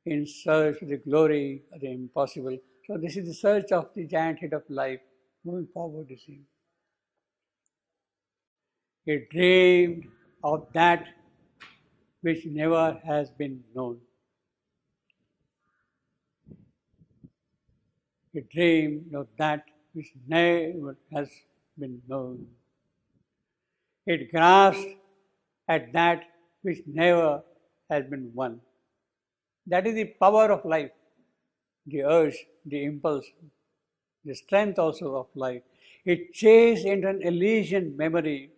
in search of the glory of the impossible. So this is the search of the giant head of life moving forward, you see. It dreamed of that which never has been known. It dreamed of that which never has been known. It grasped at that which never has been won. That is the power of life, the urge, the impulse, the strength also of life. It chased into an Elysian memory,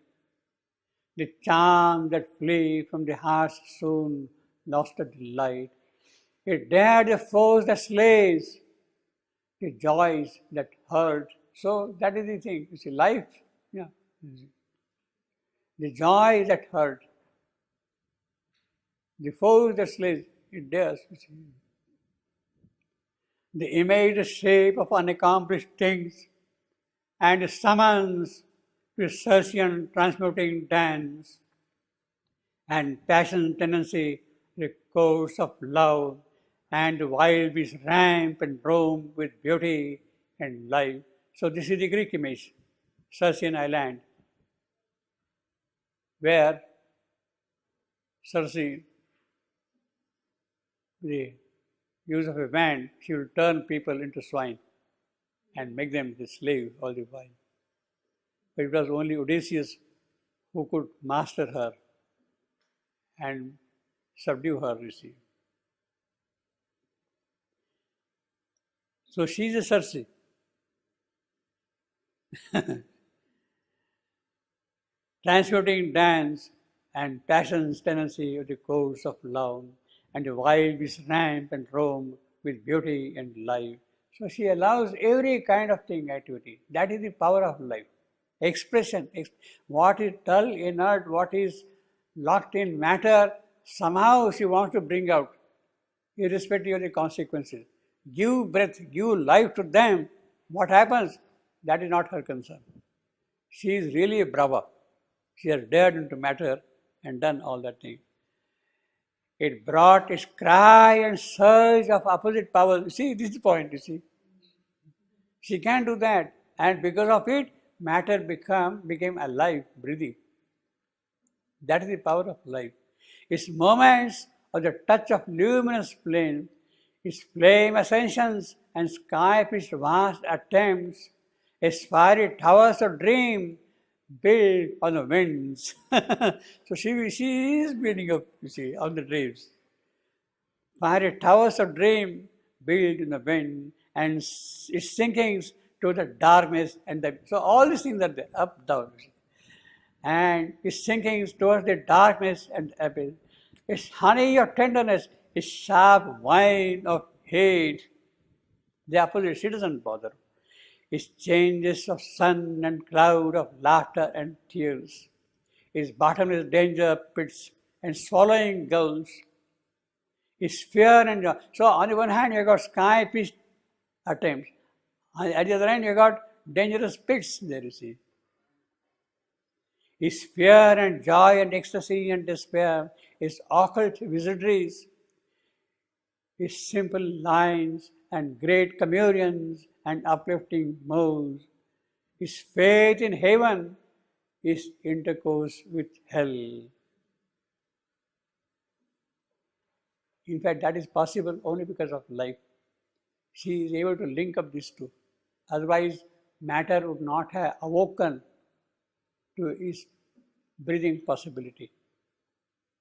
the charm that flee from the heart's soon lost delight. It dared the force that slays, the joys that hurt. So that is the thing. You see, life, yeah. The joy that hurt, the force that slays, it dares. You see. The image, the shape of unaccomplished things, and summons to Circean transmuting dance, and passion tendency, the course of love, and wild beasts ramp and roam with beauty and life. So this is the Greek image. Circean island, where Circe, the use of a wand, she will turn people into swine and make them the slave all the while. But it was only Odysseus who could master her and subdue her, you see. So she is a Circe. Transmuting dance and passion's tendency of the course of love, and the wild beasts ramp and roam with beauty and life. So she allows every kind of thing, activity. That is the power of life. Expression, what is dull, inert, what is locked in matter, somehow she wants to bring out, irrespective of the consequences. Give breath, give life to them. What happens? That is not her concern. She is really a brava. She has dared into matter and done all that thing. It brought its cry and surge of opposite powers. You see, this is the point, you see. She can't do that. And because of it, matter became alive, breathing. That is the power of life. Its moments of the touch of luminous flame, its flame ascensions and sky-pitched vast attempts, its fiery towers of dream built on the winds. So she is building up, you see, on the dreams. Fiery towers of dream built in the wind, and its sinkings to the darkness and the, so all these things are there, up, down. And its sinkings towards the darkness and abyss. Its honey of tenderness, its sharp wine of hate. The opposite, she doesn't bother. Its changes of sun and cloud, of laughter and tears. Its bottomless danger pits and swallowing gulls. Its fear and joy. So on the one hand you got sky-pitched attempts. At the other hand you got dangerous pits there, you see. Its fear and joy and ecstasy and despair, its occult wizardries, its simple lines and great communions and uplifting modes, its faith in heaven, its intercourse with hell. In fact, that is possible only because of life. She is able to link up these two. Otherwise, matter would not have awoken to its breathing possibility.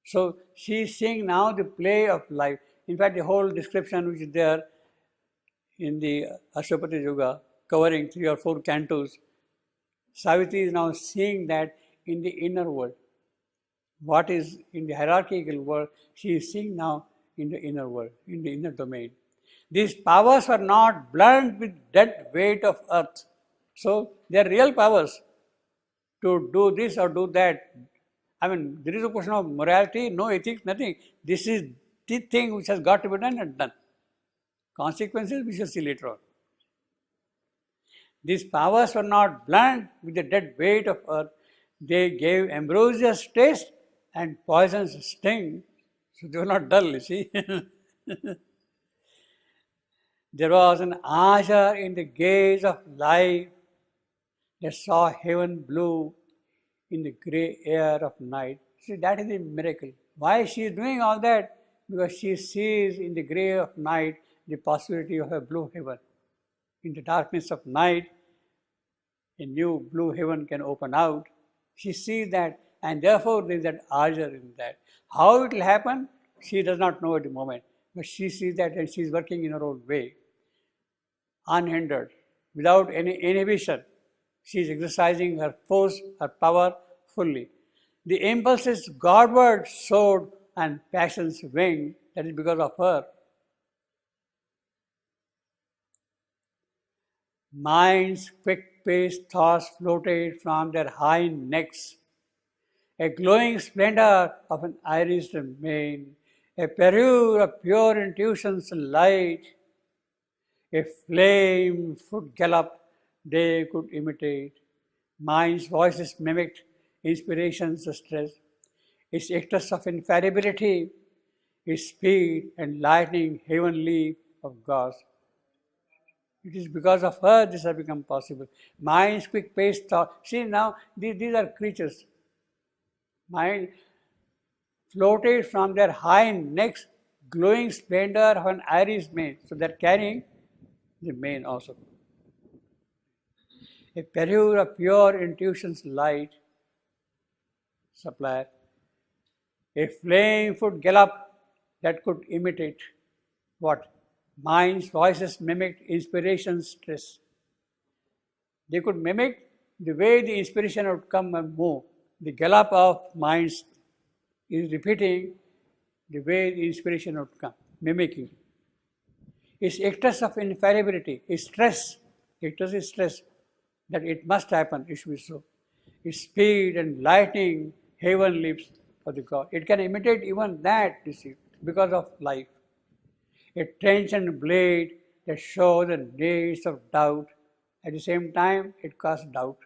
So she is seeing now the play of life. In fact, the whole description which is there in the Ashwapati Yoga, covering 3 or 4 cantos, Savitri is now seeing that in the inner world. What is in the hierarchical world, she is seeing now in the inner world, in the inner domain. These powers are not blunt with dead weight of earth. So they are real powers to do this or do that. I mean, there is a question of morality, no ethics, nothing. This is the thing which has got to be done and done. Consequences we shall see later on. These powers were not blunt with the dead weight of earth. They gave ambrosious taste and poisonous sting. So they were not dull, you see. There was an azure in the gaze of life that saw heaven blue in the grey air of night. See, that is the miracle. Why she is doing all that? Because she sees in the grey of night the possibility of a blue heaven. In the darkness of night, a new blue heaven can open out. She sees that, and therefore there is that azure in that. How it will happen, she does not know at the moment. But she sees that and she is working in her own way, unhindered, without any inhibition. She is exercising her force, her power fully. The impulses Godward soared and passion's wing, that is because of her. Mind's quick-paced thoughts floated from their high necks, a glowing splendor of an irised mane, a parure of pure intuition's light, a flame foot gallop they could imitate. Mind's voices mimicked inspiration's stress, its ecstacy of infallibility, its speed and lightning heavenly of God's. It is because of her this has become possible. Mind's quick paced thought. See now, these are creatures. Mind floated from their hind necks, glowing splendor of an iris mane. So they are carrying the mane also. A parure of pure intuition's light supplier. A flame-foot gallop that could imitate what? Mind's voices mimicked inspiration's stress. They could mimic the way the inspiration would come and move. The gallop of minds is repeating the way the inspiration would come, mimicking. Its ectus of infallibility is stress. Ectus is stress that it must happen, it should be so. Its speed and lightning, heaven lives for the God. It can imitate even that, you see, because of life. A trenchant blade that shows the days of doubt. At the same time, it casts doubt.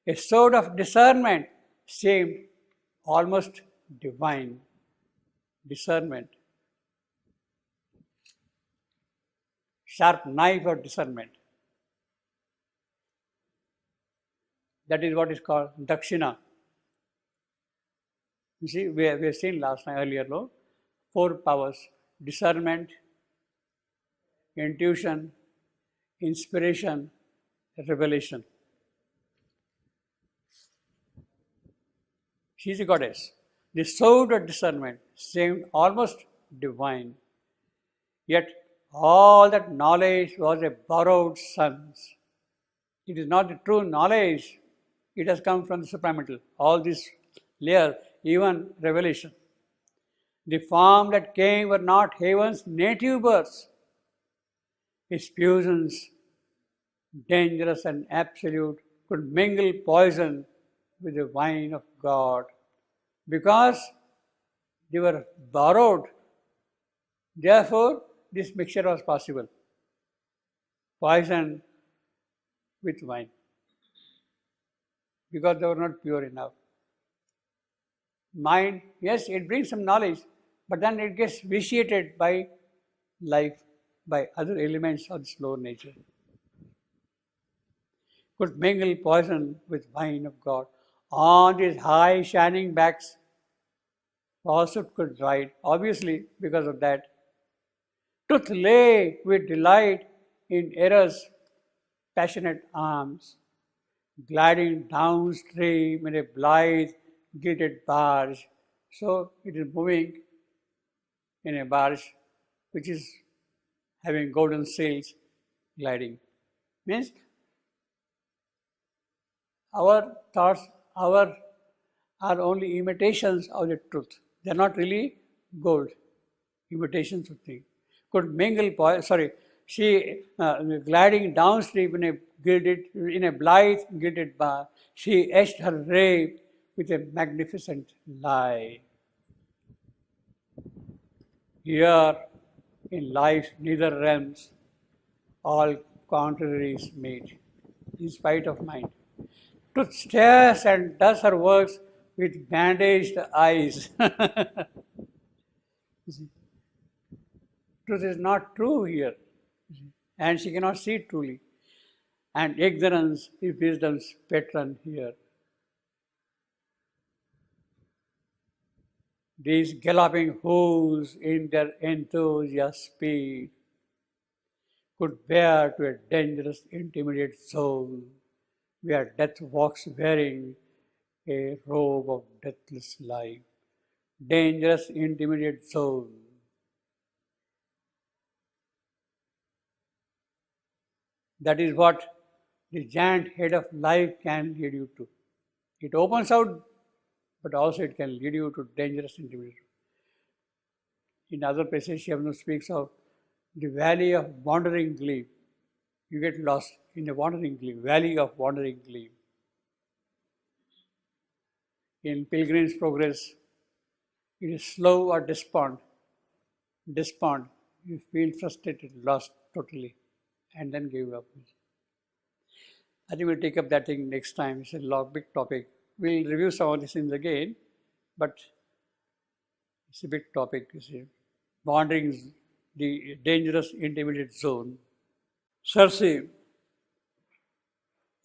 A sword of discernment seemed almost divine. Discernment. Sharp knife of discernment. That is what is called dakshina. You see, we have seen last night earlier, no? 4 powers: discernment, intuition, inspiration, revelation. She is a goddess. The sword of discernment seemed almost divine. Yet all that knowledge was a borrowed sense. It is not the true knowledge. It has come from the supramental. All these layers, even revelation. The form that came were not heaven's native births. Its fusions, dangerous and absolute, could mingle poison with the wine of God. Because they were borrowed, therefore this mixture was possible. Poison with wine. Because they were not pure enough. Mind, yes, it brings some knowledge, but then it gets vitiated by life, by other elements of this lower nature. Could mingle poison with wine of God. On these high shining backs, falsehood could ride, obviously because of that. Truth lay with delight in error's passionate arms, gliding downstream in a blithe gilded barge. So it is moving in a barge which is having golden sails gliding. Means our thoughts are only imitations of the truth. They are not really gold, imitations of things. Could mingle, she gliding downstream in a blithe gilded bar, she etched her ray with a magnificent lie. Here in life's nether realms, all contraries meet, in spite of mind. Truth stares and does her works with bandaged eyes. Truth is not true here, and she cannot see it truly. And ignorance is wisdom's patron here. These galloping hooves in their enthusiast speed could bear to a dangerous, intermediate zone where death walks wearing a robe of deathless life. Dangerous, intermediate zone. That is what the giant head of life can lead you to. It opens out, but also it can lead you to dangerous intermediate. In other places, Shyamnu speaks of the valley of wandering gleam. You get lost in a wandering gleam, valley of wandering gleam. In Pilgrim's Progress, it is slow or despond. Despond, you feel frustrated, lost totally, and then give up. I think we'll take up that thing next time. It's a big topic. We'll review some of these things again, but it's a big topic, you see. Wandering, the dangerous intermediate zone. Circe,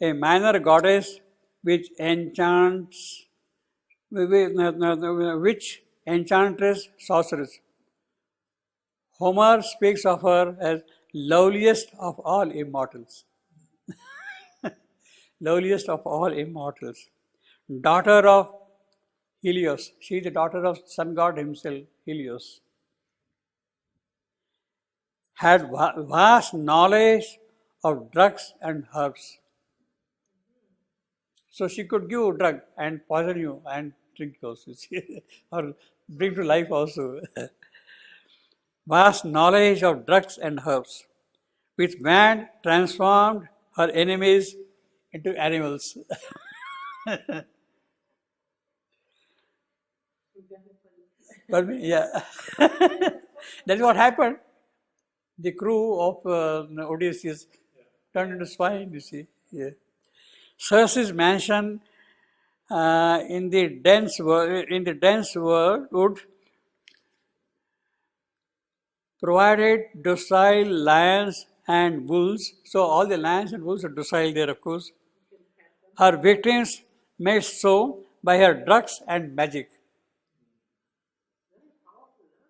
a minor goddess which enchants, which enchantress sorceress. Homer speaks of her as loveliest of all immortals. Loveliest of all immortals. Daughter of Helios. She is the daughter of sun god himself, Helios. Had vast knowledge of drugs and herbs. So she could give a drug and poison you and drink also, or bring to life also. Vast knowledge of drugs and herbs, which man transformed her enemies into animals. Pardon me? Yeah. That's what happened. The crew of Odysseus turned into swine, you see. Yeah. Circe's mansion in the dense world wood provided docile lions and wolves. So all the lions and wolves are docile there, of course. Her victims made so by her drugs and magic.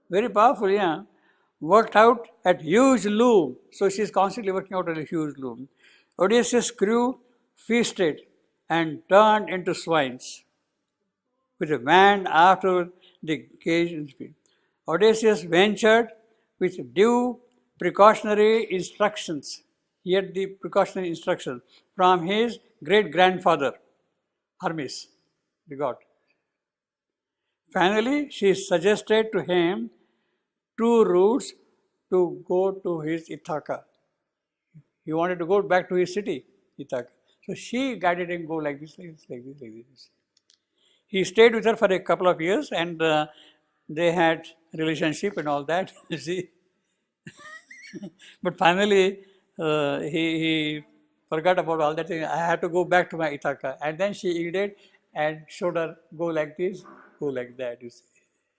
Very powerful, yeah. Worked out at huge loom. So she's constantly working out at a huge loom. Odysseus' crew feasted and turned into swines, which ran after the occasion. Odysseus ventured with due precautionary instructions. He had the precautionary instructions from his great grandfather, Hermes, the god. Finally, she suggested to him two routes to go to his Ithaca. He wanted to go back to his city, Ithaca. So she guided him go like this, like this, like this, like this. He stayed with her for a couple of years and they had relationship and all that, you see. But finally, he forgot about all that thing. I had to go back to my Ithaca. And then she yielded and showed her go like this, go like that, you see.